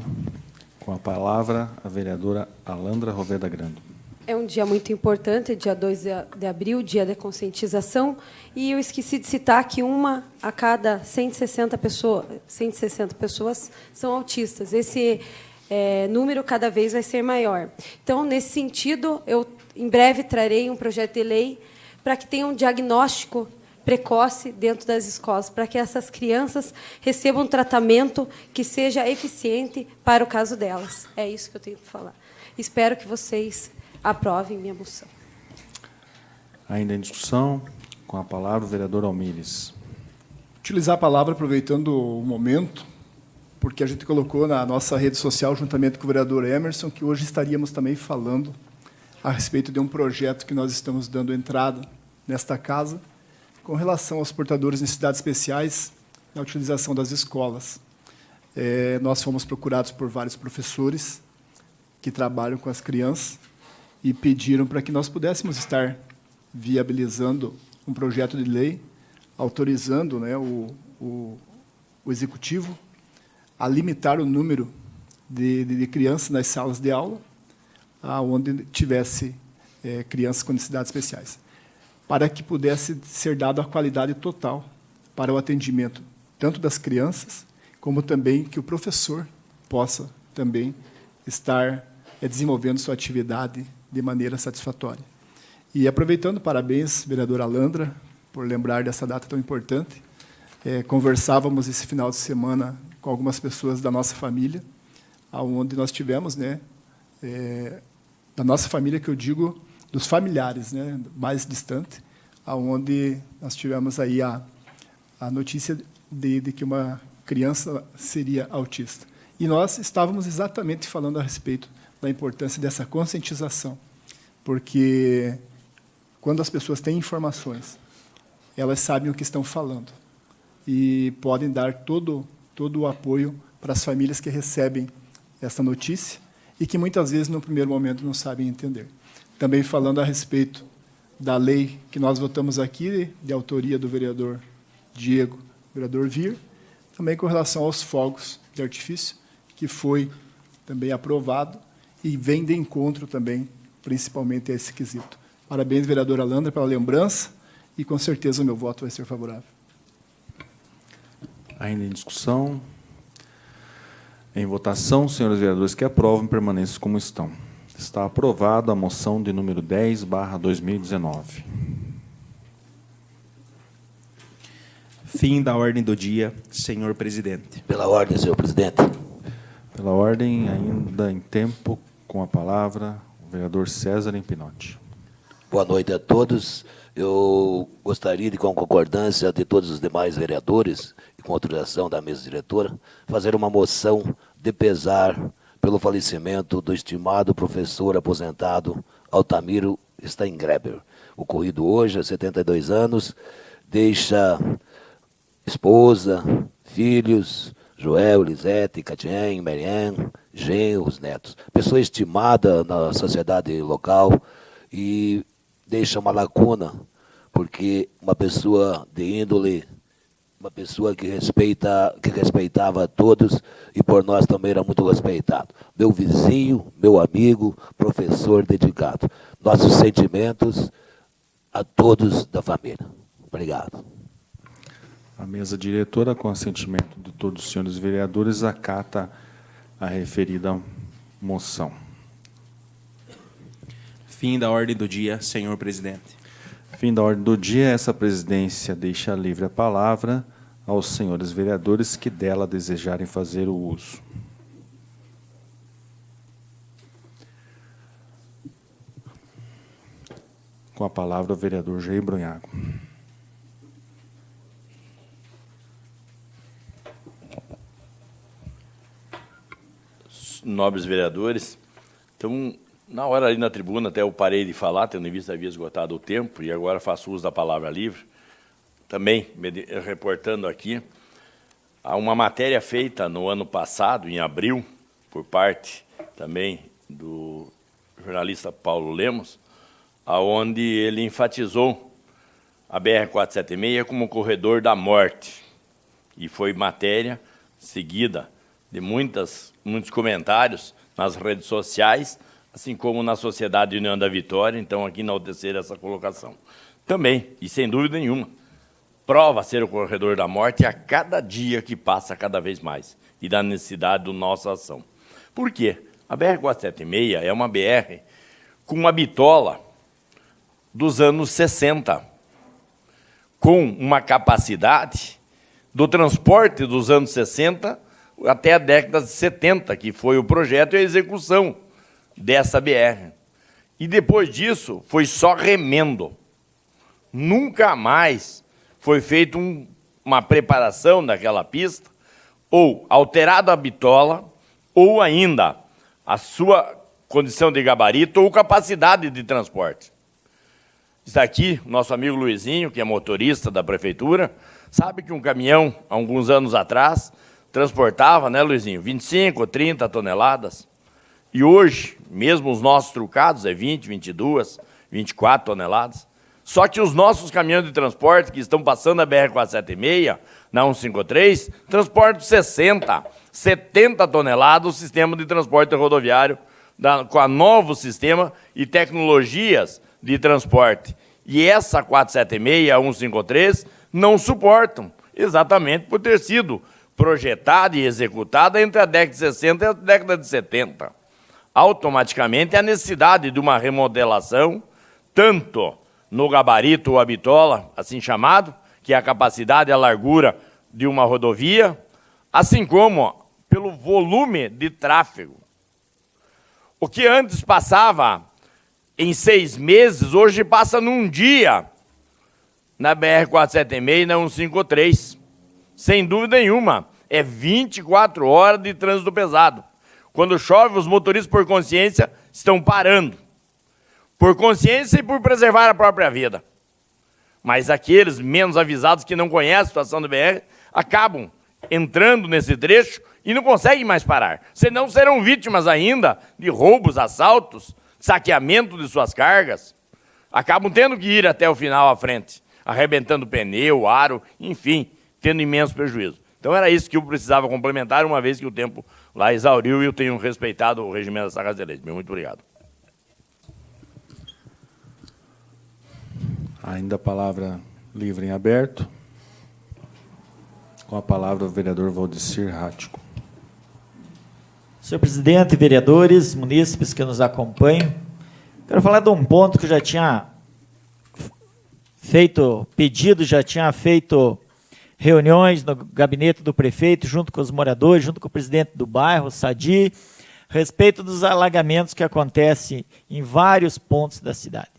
com a palavra, a vereadora Alandra Roveda Grando. É um dia muito importante, dia 2 de abril, dia da conscientização, e eu esqueci de citar que uma a cada 160 pessoas são autistas. Esse número cada vez vai ser maior. Então, nesse sentido, eu em breve trarei um projeto de lei para que tenha um diagnóstico precoce dentro das escolas, para que essas crianças recebam um tratamento que seja eficiente para o caso delas. É isso que eu tenho para falar. Espero que vocês aprovem minha moção. Ainda em discussão, com a palavra o vereador Almires. Utilizar a palavra, aproveitando o momento, porque a gente colocou na nossa rede social, juntamente com o vereador Emerson, que hoje estaríamos também falando a respeito de um projeto que nós estamos dando entrada nesta casa, com relação aos portadores de necessidades especiais na utilização das escolas. Nós fomos procurados por vários professores que trabalham com as crianças e pediram para que nós pudéssemos estar viabilizando um projeto de lei, autorizando, né, o executivo a limitar o número de crianças nas salas de aula, onde tivesse crianças com necessidades especiais, para que pudesse ser dada a qualidade total para o atendimento, tanto das crianças, como também que o professor possa também estar desenvolvendo sua atividade de maneira satisfatória. E aproveitando, parabéns, vereadora Alandra, por lembrar dessa data tão importante. Conversávamos esse final de semana com algumas pessoas da nossa família, onde nós tivemos, né, da nossa família, que eu digo, dos familiares, né, mais distante, onde nós tivemos aí a notícia de que uma criança seria autista. E nós estávamos exatamente falando a respeito da importância dessa conscientização, porque quando as pessoas têm informações, elas sabem o que estão falando e podem dar todo o apoio para as famílias que recebem essa notícia e que muitas vezes no primeiro momento não sabem entender. Também falando a respeito da lei que nós votamos aqui, de autoria do vereador Diego, vereador Vir, também com relação aos fogos de artifício, que foi também aprovado e vem de encontro também, principalmente, a esse quesito. Parabéns, vereadora Alandra, pela lembrança, e com certeza o meu voto vai ser favorável. Ainda em discussão. Em votação, senhores vereadores que aprovam, permaneçam como estão. Está aprovada a moção de número 10/2019. Fim da ordem do dia, senhor presidente. Pela ordem, senhor presidente. Pela ordem, ainda em tempo, com a palavra, o vereador César Pinotti. Boa noite a todos. Eu gostaria de, com concordância de todos os demais vereadores e com autorização da mesa diretora, fazer uma moção de pesar pelo falecimento do estimado professor aposentado Altamiro Steingreber, ocorrido hoje, há 72 anos, deixa esposa, filhos, Joel, Lisete, Catien, Mariane, genros, netos. Pessoa estimada na sociedade local e deixa uma lacuna, porque uma pessoa de índole, uma pessoa que respeitava a todos e por nós também era muito respeitado. Meu vizinho, meu amigo, professor dedicado. Nossos sentimentos a todos da família. Obrigado. A mesa diretora, com assentimento de todos os senhores vereadores, acata a referida moção. Fim da ordem do dia, senhor presidente. Fim da ordem do dia, essa presidência deixa livre a palavra aos senhores vereadores que dela desejarem fazer o uso. Com a palavra, o vereador Jair Brunhago. Nobres vereadores, então, na hora ali na tribuna, até eu parei de falar, tendo em vista que havia esgotado o tempo, e agora faço uso da palavra livre, também reportando aqui, há uma matéria feita no ano passado, em abril, por parte também do jornalista Paulo Lemos, onde ele enfatizou a BR-476 como corredor da morte. E foi matéria seguida de muitos comentários nas redes sociais, assim como na Sociedade União da Vitória, então aqui enaltecer essa colocação. Também, e sem dúvida nenhuma, prova ser o corredor da morte a cada dia que passa cada vez mais, e da necessidade da nossa ação. Por quê? A BR-476 é uma BR com uma bitola dos anos 60, com uma capacidade do transporte dos anos 60 até a década de 70, que foi o projeto e a execução dessa BR. E depois disso, foi só remendo. Nunca mais foi feita uma preparação daquela pista, ou alterada a bitola, ou ainda a sua condição de gabarito ou capacidade de transporte. Está aqui nosso amigo Luizinho, que é motorista da prefeitura, sabe que um caminhão, há alguns anos atrás, transportava, né, Luizinho, 25, 30 toneladas. E hoje, mesmo os nossos trucados, é 20, 22, 24 toneladas. Só que os nossos caminhões de transporte, que estão passando a BR-476, na 153, transportam 60, 70 toneladas o sistema de transporte rodoviário, com a novo sistema e tecnologias de transporte. E essa 476, a 153, não suportam, exatamente por ter sido projetada e executada entre a década de 60 e a década de 70. Automaticamente, a necessidade de uma remodelação, tanto no gabarito ou a bitola, assim chamado, que é a capacidade e a largura de uma rodovia, assim como pelo volume de tráfego. O que antes passava em 6 meses, hoje passa num dia na BR-476 e na 153. Sem dúvida nenhuma, é 24 horas de trânsito pesado. Quando chove, os motoristas, por consciência, estão parando. Por consciência e por preservar a própria vida. Mas aqueles menos avisados que não conhecem a situação do BR, acabam entrando nesse trecho e não conseguem mais parar. Senão serão vítimas ainda de roubos, assaltos, saqueamento de suas cargas. acabam tendo que ir até o final à frente, arrebentando pneu, aro, enfim, tendo imenso prejuízo. Então era isso que eu precisava complementar, uma vez que o tempo lá exauriu e eu tenho respeitado o regimento da Casa de Leite. Muito obrigado. Ainda a palavra livre em aberto. Com a palavra o vereador Valdecir Rático. Senhor presidente, vereadores, munícipes que nos acompanham, quero falar de um ponto que eu já tinha feito pedido, já tinha feito reuniões no gabinete do prefeito, junto com os moradores, junto com o presidente do bairro, Sadi, a respeito dos alagamentos que acontecem em vários pontos da cidade.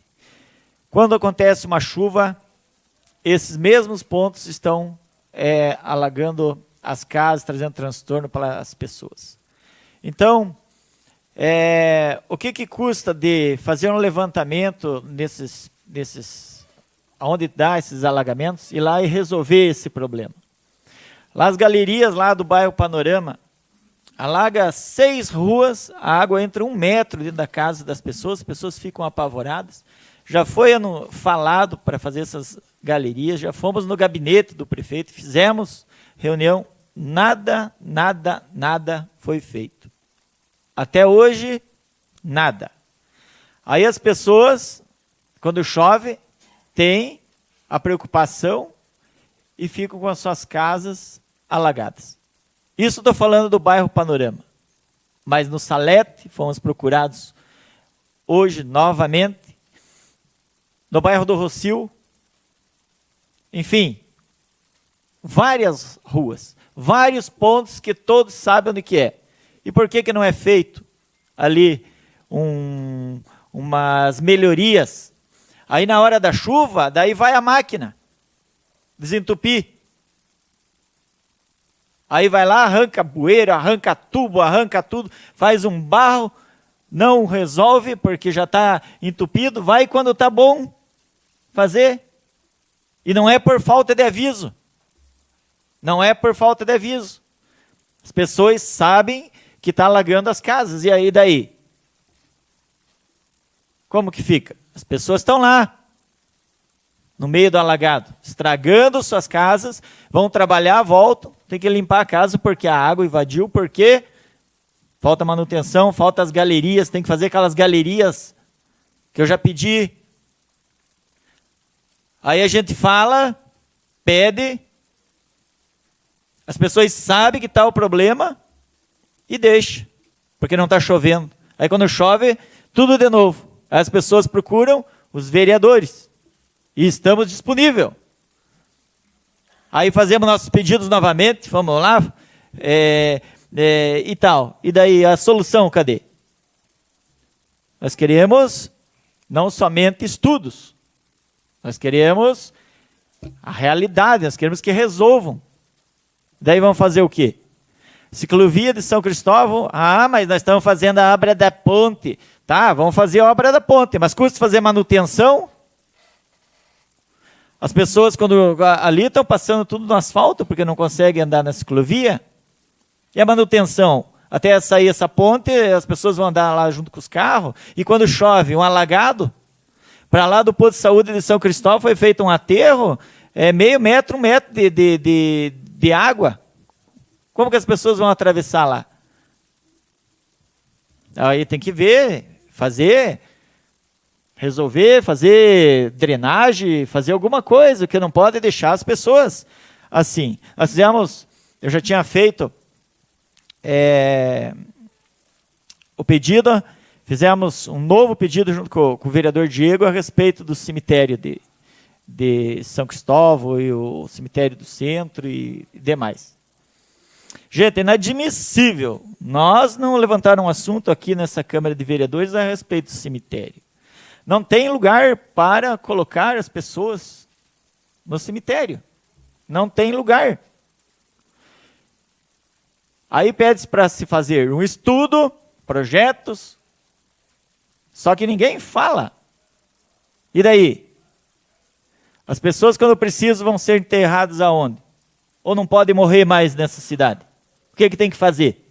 Quando acontece uma chuva, esses mesmos pontos estão alagando as casas, trazendo transtorno para as pessoas. Então, o que custa de fazer um levantamento onde dá esses alagamentos, ir lá e resolver esse problema? Lá as galerias lá do bairro Panorama, alaga 6 ruas, a água entra 1 metro dentro da casa das pessoas, as pessoas ficam apavoradas. Já foi falado para fazer essas galerias, já fomos no gabinete do prefeito, fizemos reunião, nada foi feito. Até hoje, nada. Aí as pessoas, quando chove, têm a preocupação e ficam com as suas casas alagadas. Isso estou falando do bairro Panorama. Mas no Salete, fomos procurados hoje novamente, no bairro do Rocio, enfim, várias ruas, vários pontos que todos sabem onde que é. E por que não é feito ali umas melhorias? Aí na hora da chuva, daí vai a máquina desentupir. Aí vai lá, arranca bueiro, arranca tubo, arranca tudo, faz um barro, não resolve porque já está entupido, vai quando está bom fazer. E não é por falta de aviso. Não é por falta de aviso. As pessoas sabem que está alagando as casas. E aí daí? Como que fica? As pessoas estão lá, no meio do alagado, estragando suas casas, vão trabalhar, voltam, tem que limpar a casa porque a água invadiu, porque falta manutenção, falta as galerias, tem que fazer aquelas galerias que eu já pedi. Aí a gente fala, pede, as pessoas sabem que está o problema e deixa, porque não está chovendo. Aí quando chove, tudo de novo. Aí as pessoas procuram os vereadores e estamos disponíveis. Aí fazemos nossos pedidos novamente, vamos lá, e tal. E daí a solução, cadê? Nós queremos não somente estudos, nós queremos a realidade, nós queremos que resolvam. Daí vamos fazer o quê? Ciclovia de São Cristóvão, mas nós estamos fazendo a obra da ponte. Tá, vamos fazer a obra da ponte, mas custa fazer manutenção? As pessoas quando ali estão passando tudo no asfalto, porque não conseguem andar na ciclovia. E a manutenção? Até sair essa ponte, as pessoas vão andar lá junto com os carros, e quando chove, um alagado, para lá do posto de saúde de São Cristóvão foi feito um aterro, meio metro, 1 metro de água. Como que as pessoas vão atravessar lá? Aí tem que ver, resolver, fazer drenagem, fazer alguma coisa, que não pode deixar as pessoas assim. Nós fizemos, eu já tinha feito o pedido, fizemos um novo pedido junto com o vereador Diego a respeito do cemitério de São Cristóvão e o cemitério do centro e demais. Gente, é inadmissível. Nós não levantaram um assunto aqui nessa Câmara de Vereadores a respeito do cemitério. Não tem lugar para colocar as pessoas no cemitério. Não tem lugar. Aí pede para se fazer um estudo, projetos, só que ninguém fala. E daí? As pessoas, quando precisam, vão ser enterradas aonde? Ou não podem morrer mais nessa cidade? O que tem que fazer?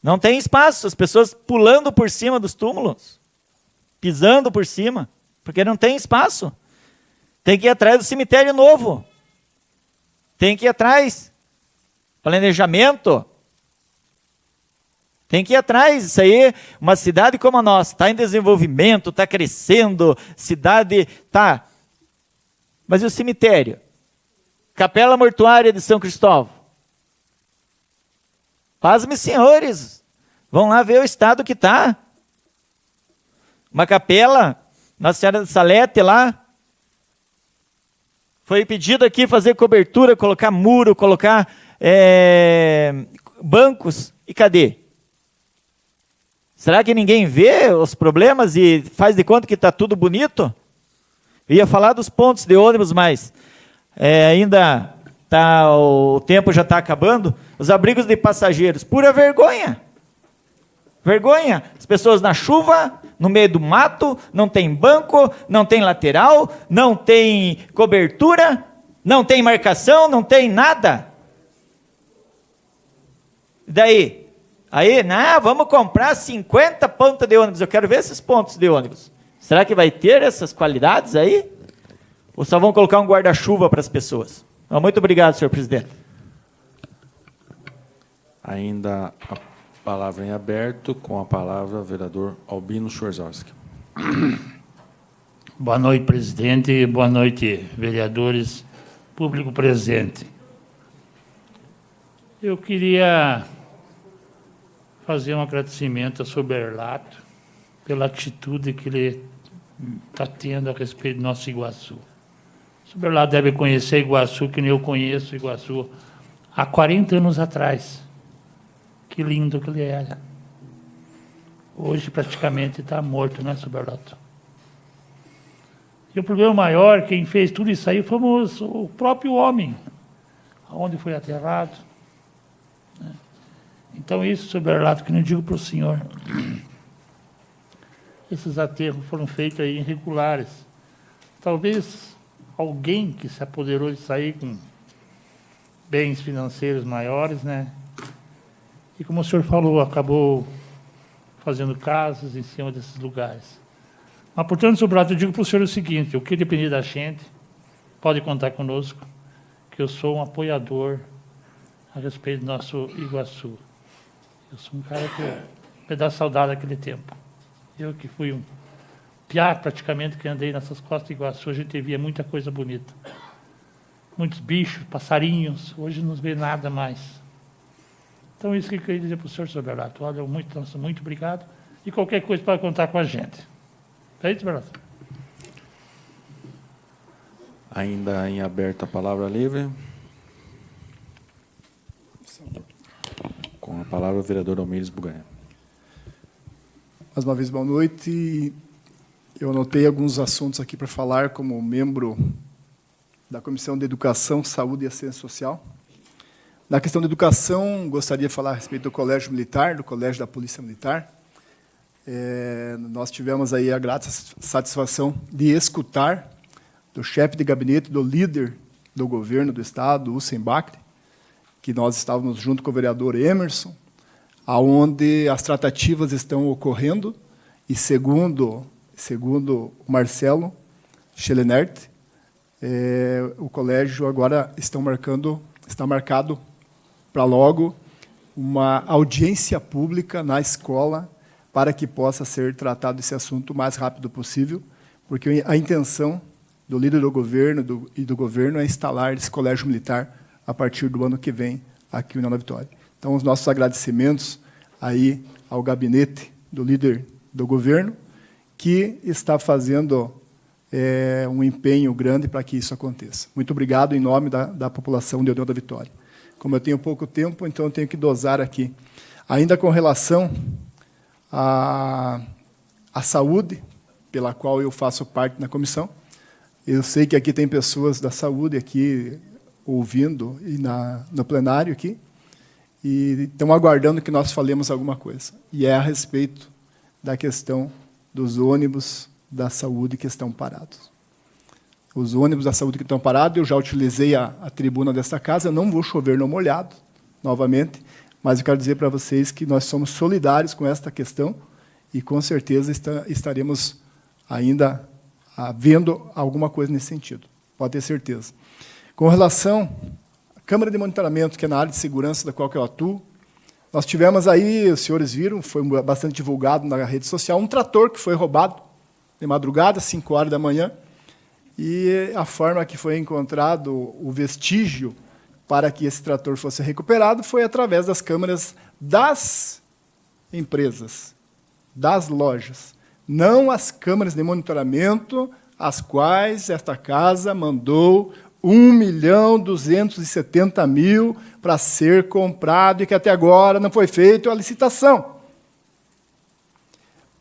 Não tem espaço, as pessoas pulando por cima dos túmulos, pisando por cima, porque não tem espaço. Tem que ir atrás do cemitério novo. Tem que ir atrás. Planejamento. Tem que ir atrás. Isso aí, uma cidade como a nossa, está em desenvolvimento, está crescendo, cidade está... Mas e o cemitério? Capela Mortuária de São Cristóvão. Pasme, senhores. Vão lá ver o estado que está. Uma capela, Nossa Senhora de Salete lá. Foi pedido aqui fazer cobertura, colocar muro, colocar bancos. E cadê? Será que ninguém vê os problemas e faz de conta que está tudo bonito? Eu ia falar dos pontos de ônibus, mas ainda o tempo já está acabando. Os abrigos de passageiros, pura vergonha. Vergonha. As pessoas na chuva, no meio do mato, não tem banco, não tem lateral, não tem cobertura, não tem marcação, não tem nada. E daí? Aí, vamos comprar 50 pontos de ônibus. Eu quero ver esses pontos de ônibus. Será que vai ter essas qualidades aí? Ou só vão colocar um guarda-chuva para as pessoas? Então, muito obrigado, senhor presidente. Ainda a palavra em aberto, com a palavra o vereador Albino Schorzowski. Boa noite, presidente. Boa noite, vereadores, público presente. Eu queria fazer um agradecimento ao Soberlato pela atitude que ele está tendo a respeito do nosso Iguaçu. O Soberlato deve conhecer Iguaçu, que nem eu conheço Iguaçu, há 40 anos atrás. Que lindo que ele era. Hoje, praticamente, está morto, né, Soberlato? E o problema maior, quem fez tudo isso aí, fomos o próprio homem, onde foi aterrado. Né? Então, isso, Soberlato, que não digo para o senhor, esses aterros foram feitos aí irregulares. Talvez alguém que se apoderou de sair com bens financeiros maiores, né? E como o senhor falou, acabou fazendo casas em cima desses lugares. Mas, portanto, Soberlato, eu digo para o senhor o seguinte: o que depender da gente, pode contar conosco, que eu sou um apoiador a respeito do nosso Iguaçu. Eu sou um cara que me dá saudade daquele tempo. Eu que fui um piá, praticamente, que andei nessas costas de Iguaçu, a gente via muita coisa bonita. Muitos bichos, passarinhos, hoje não se vê nada mais. Então, isso que eu queria dizer para o senhor, Soberlato. Olha, muito obrigado. E qualquer coisa pode contar com a gente. É isso, Soberlato? Ainda em aberto a palavra livre. Com a palavra o vereador Almires Buganha. Mais uma vez, boa noite. Eu anotei alguns assuntos aqui para falar como membro da Comissão de Educação, Saúde e Assistência Social. Na questão da educação, gostaria de falar a respeito do Colégio Militar, do Colégio da Polícia Militar. Nós tivemos aí a grata satisfação de escutar do chefe de gabinete, do líder do governo do Estado, Hussein Bakri, que nós estávamos junto com o vereador Emerson, aonde as tratativas estão ocorrendo, e segundo o Marcelo Schelenert, o colégio agora está marcado para logo uma audiência pública na escola para que possa ser tratado esse assunto o mais rápido possível, porque a intenção do líder do governo e do governo é instalar esse colégio militar a partir do ano que vem aqui em Nova Vitória. Então, os nossos agradecimentos aí ao gabinete do líder do governo, que está fazendo um empenho grande para que isso aconteça. Muito obrigado em nome da população de União da Vitória. Como eu tenho pouco tempo, então eu tenho que dosar aqui. Ainda com relação à saúde, pela qual eu faço parte na comissão, eu sei que aqui tem pessoas da saúde aqui ouvindo e no plenário aqui, e estão aguardando que nós falemos alguma coisa. E é a respeito da questão dos ônibus da saúde que estão parados. Os ônibus da saúde que estão parados, eu já utilizei a tribuna desta casa, não vou chover no molhado, novamente, mas eu quero dizer para vocês que nós somos solidários com esta questão e, com certeza, estaremos ainda havendo alguma coisa nesse sentido, pode ter certeza. Com relação à Câmara de Monitoramento, que é na área de segurança da qual eu atuo, nós tivemos aí, os senhores viram, foi bastante divulgado na rede social, um trator que foi roubado de madrugada, 5 horas da manhã, e a forma que foi encontrado o vestígio para que esse trator fosse recuperado foi através das câmeras das empresas, das lojas, não as câmeras de monitoramento, as quais esta casa mandou 1.270.000 para ser comprado e que até agora não foi feita a licitação.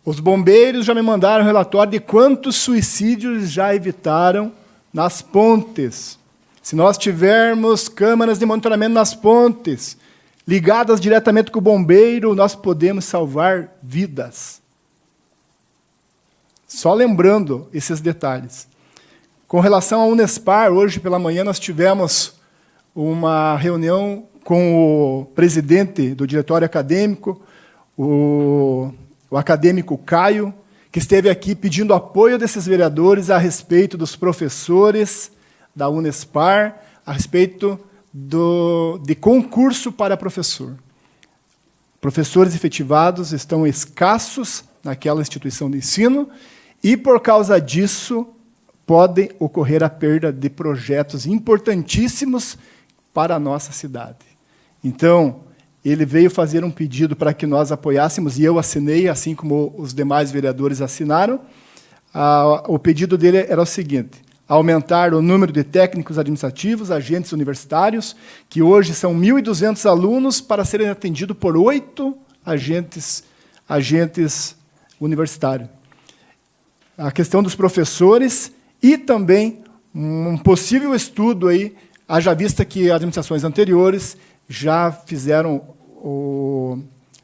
Os bombeiros já me mandaram um relatório de quantos suicídios já evitaram nas pontes. Se nós tivermos câmeras de monitoramento nas pontes, ligadas diretamente com o bombeiro, nós podemos salvar vidas. Só lembrando esses detalhes. Com relação ao Unespar, hoje pela manhã nós tivemos uma reunião com o presidente do diretório acadêmico, o acadêmico Caio, que esteve aqui pedindo apoio desses vereadores a respeito dos professores da Unespar, a respeito de concurso para professor. Professores efetivados estão escassos naquela instituição de ensino e, por causa disso, pode ocorrer a perda de projetos importantíssimos para a nossa cidade. Então, ele veio fazer um pedido para que nós apoiássemos, e eu assinei, assim como os demais vereadores assinaram. O pedido dele era o seguinte: aumentar o número de técnicos administrativos, agentes universitários, que hoje são 1.200 alunos, para serem atendidos por 8 agentes universitários. A questão dos professores e também um possível estudo aí, haja vista que administrações anteriores já fizeram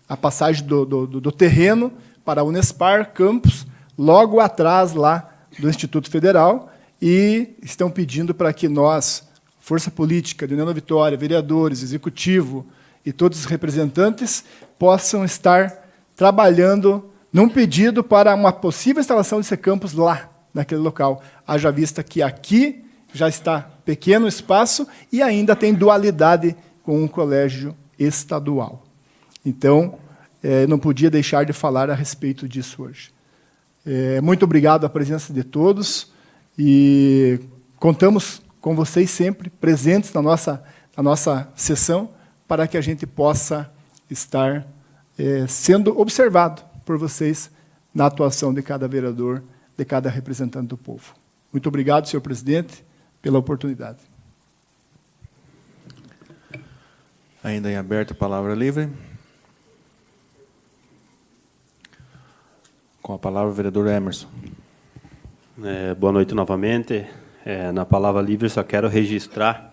a passagem do terreno para a Unespar Campus, logo atrás lá do Instituto Federal, e estão pedindo para que nós, força política de União da Vitória, vereadores, executivo e todos os representantes, possam estar trabalhando num pedido para uma possível instalação desse campus lá, naquele local. Haja vista que aqui já está pequeno espaço e ainda tem dualidade com um colégio estadual. Então, não podia deixar de falar a respeito disso hoje. Muito obrigado à presença de todos e contamos com vocês sempre presentes na nossa sessão para que a gente possa estar sendo observado por vocês na atuação de cada vereador, de cada representante do povo. Muito obrigado, senhor presidente, pela oportunidade. Ainda em aberto a palavra livre. Com a palavra o vereador Emerson. Boa noite novamente. Na palavra livre, só quero registrar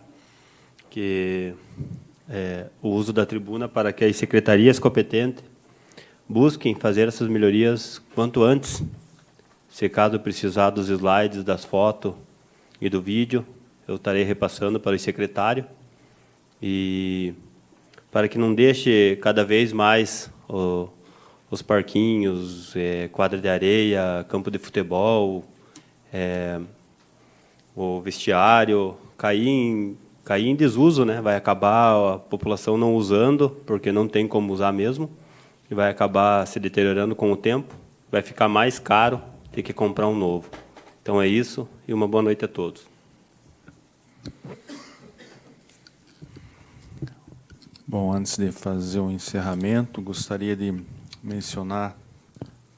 que o uso da tribuna para que as secretarias competentes busquem fazer essas melhorias quanto antes. Se caso precisar dos slides, das fotos e do vídeo, eu estarei repassando para o secretário. E para que não deixe cada vez mais os parquinhos, quadra de areia, campo de futebol, o vestiário, cair em desuso, né? Vai acabar a população não usando, porque não tem como usar mesmo, e vai acabar se deteriorando com o tempo, vai ficar mais caro ter que comprar um novo. Então é isso, e uma boa noite a todos. Bom, antes de fazer o encerramento, gostaria de mencionar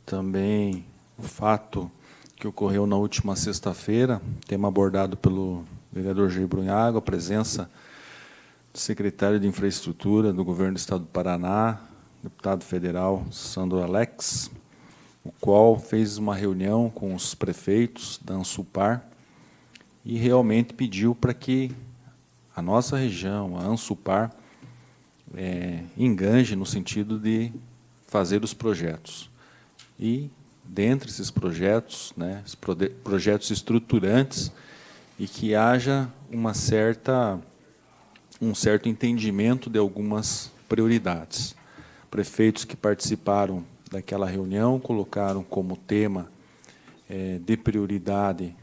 também o fato que ocorreu na última sexta-feira, tema abordado pelo vereador Jair Brunhago, a presença do secretário de Infraestrutura do Governo do Estado do Paraná, deputado federal Sandro Alex, o qual fez uma reunião com os prefeitos da Ansupar e realmente pediu para que a nossa região, a Ansupar, enganje no sentido de fazer os projetos. E, dentre esses projetos, né, projetos estruturantes, e que haja um certo entendimento de algumas prioridades. Prefeitos que participaram daquela reunião colocaram como tema dê prioridade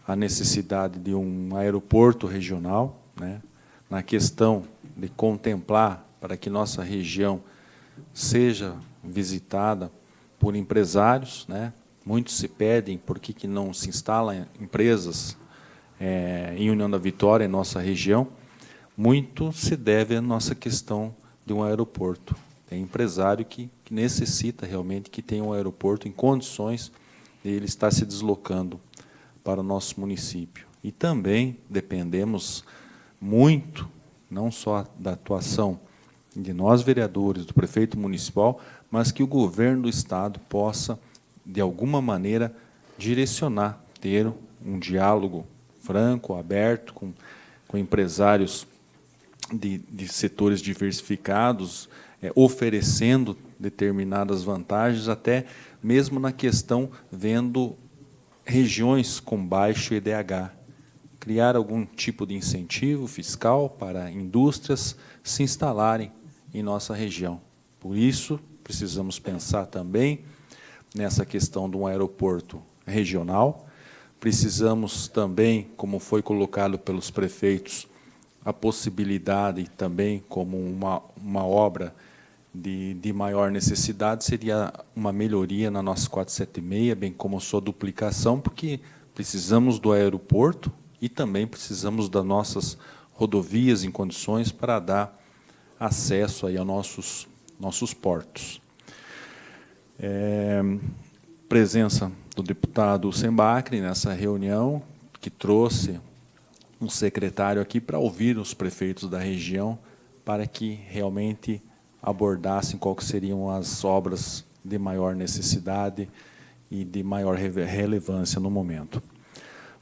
à necessidade de um aeroporto regional, né, na questão de contemplar para que nossa região seja visitada por empresários, né. Muitos se pedem por que não se instalam empresas em União da Vitória, em nossa região. Muito se deve à nossa questão de um aeroporto. Tem empresário que necessita realmente que tenha um aeroporto em condições de ele estar se deslocando para o nosso município. E também dependemos muito, não só da atuação de nós vereadores, do prefeito municipal, mas que o governo do estado possa, de alguma maneira, direcionar, ter um diálogo franco, aberto, com empresários de setores diversificados, oferecendo determinadas vantagens, até mesmo na questão vendo regiões com baixo IDH. Criar algum tipo de incentivo fiscal para indústrias se instalarem em nossa região. Por isso, precisamos pensar também nessa questão de um aeroporto regional. Precisamos também, como foi colocado pelos prefeitos, a possibilidade também, como uma obra de maior necessidade, seria uma melhoria na nossa 476, bem como sua duplicação, porque precisamos do aeroporto e também precisamos das nossas rodovias em condições para dar acesso aí aos nossos portos. Presença do deputado Sembacri nessa reunião, que trouxe um secretário aqui para ouvir os prefeitos da região, para que realmente abordassem quais seriam as obras de maior necessidade e de maior relevância no momento.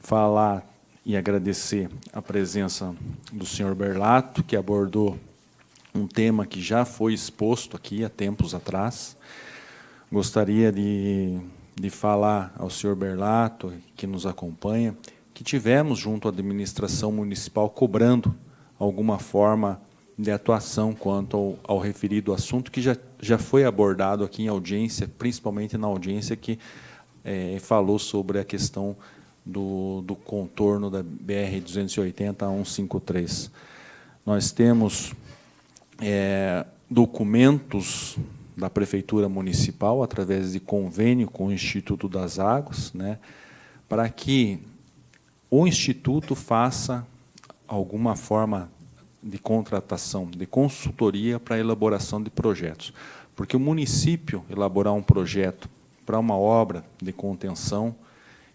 Falar e agradecer a presença do senhor Berlato, que abordou um tema que já foi exposto aqui há tempos atrás. Gostaria de falar ao senhor Berlato, que nos acompanha, que tivemos junto à administração municipal cobrando alguma forma de atuação quanto ao referido assunto, que já foi abordado aqui em audiência, principalmente na audiência que falou sobre a questão do contorno da BR-280-153. Nós temos documentos da Prefeitura Municipal, através de convênio com o Instituto das Águas, né, para que o Instituto faça alguma forma de contratação, de consultoria para a elaboração de projetos. Porque o município elaborar um projeto para uma obra de contenção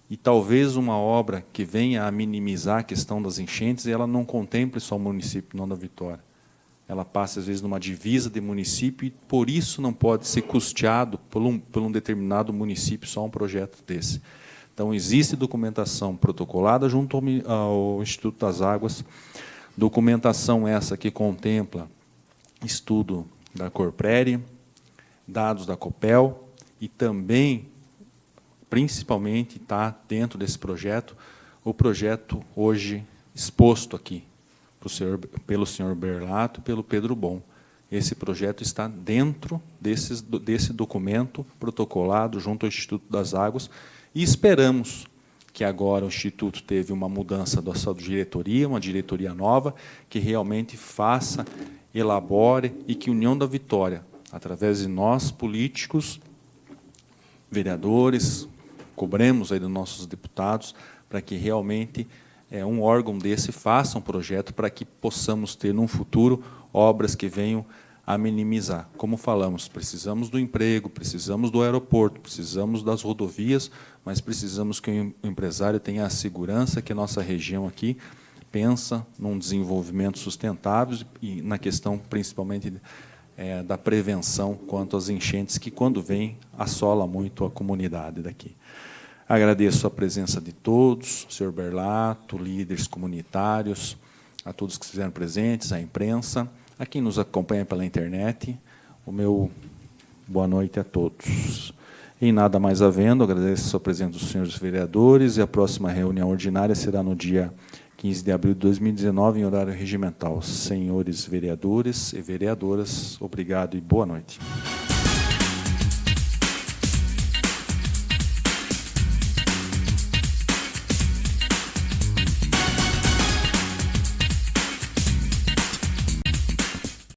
e talvez uma obra que venha a minimizar a questão das enchentes, ela não contemple só o município, não da Vitória. Ela passa, às vezes, numa divisa de município e, por isso, não pode ser custeado por um determinado município só um projeto desse. Então, existe documentação protocolada junto ao Instituto das Águas, documentação essa que contempla estudo da Corprere, dados da Copel e também, principalmente, está dentro desse projeto, o projeto hoje exposto aqui pelo senhor Berlato e pelo Pedro Bom. Esse projeto está dentro desse documento protocolado junto ao Instituto das Águas e esperamos que agora o Instituto teve uma mudança da sua diretoria, uma diretoria nova, que realmente faça, elabore e que União da Vitória, através de nós, políticos, vereadores, cobremos aí dos nossos deputados, para que realmente um órgão desse faça um projeto para que possamos ter, num futuro, obras que venham a minimizar. Como falamos, precisamos do emprego, precisamos do aeroporto, precisamos das rodovias, mas precisamos que o empresário tenha a segurança que a nossa região aqui pensa num desenvolvimento sustentável e na questão, principalmente, da prevenção quanto às enchentes, que, quando vem, assola muito a comunidade daqui. Agradeço a presença de todos, senhor Berlato, líderes comunitários, a todos que estiveram presentes, à imprensa, a quem nos acompanha pela internet, o meu boa noite a todos. Em nada mais havendo, agradeço a presença dos senhores vereadores e a próxima reunião ordinária será no dia 15 de abril de 2019, em horário regimental. Senhores vereadores e vereadoras, obrigado e boa noite.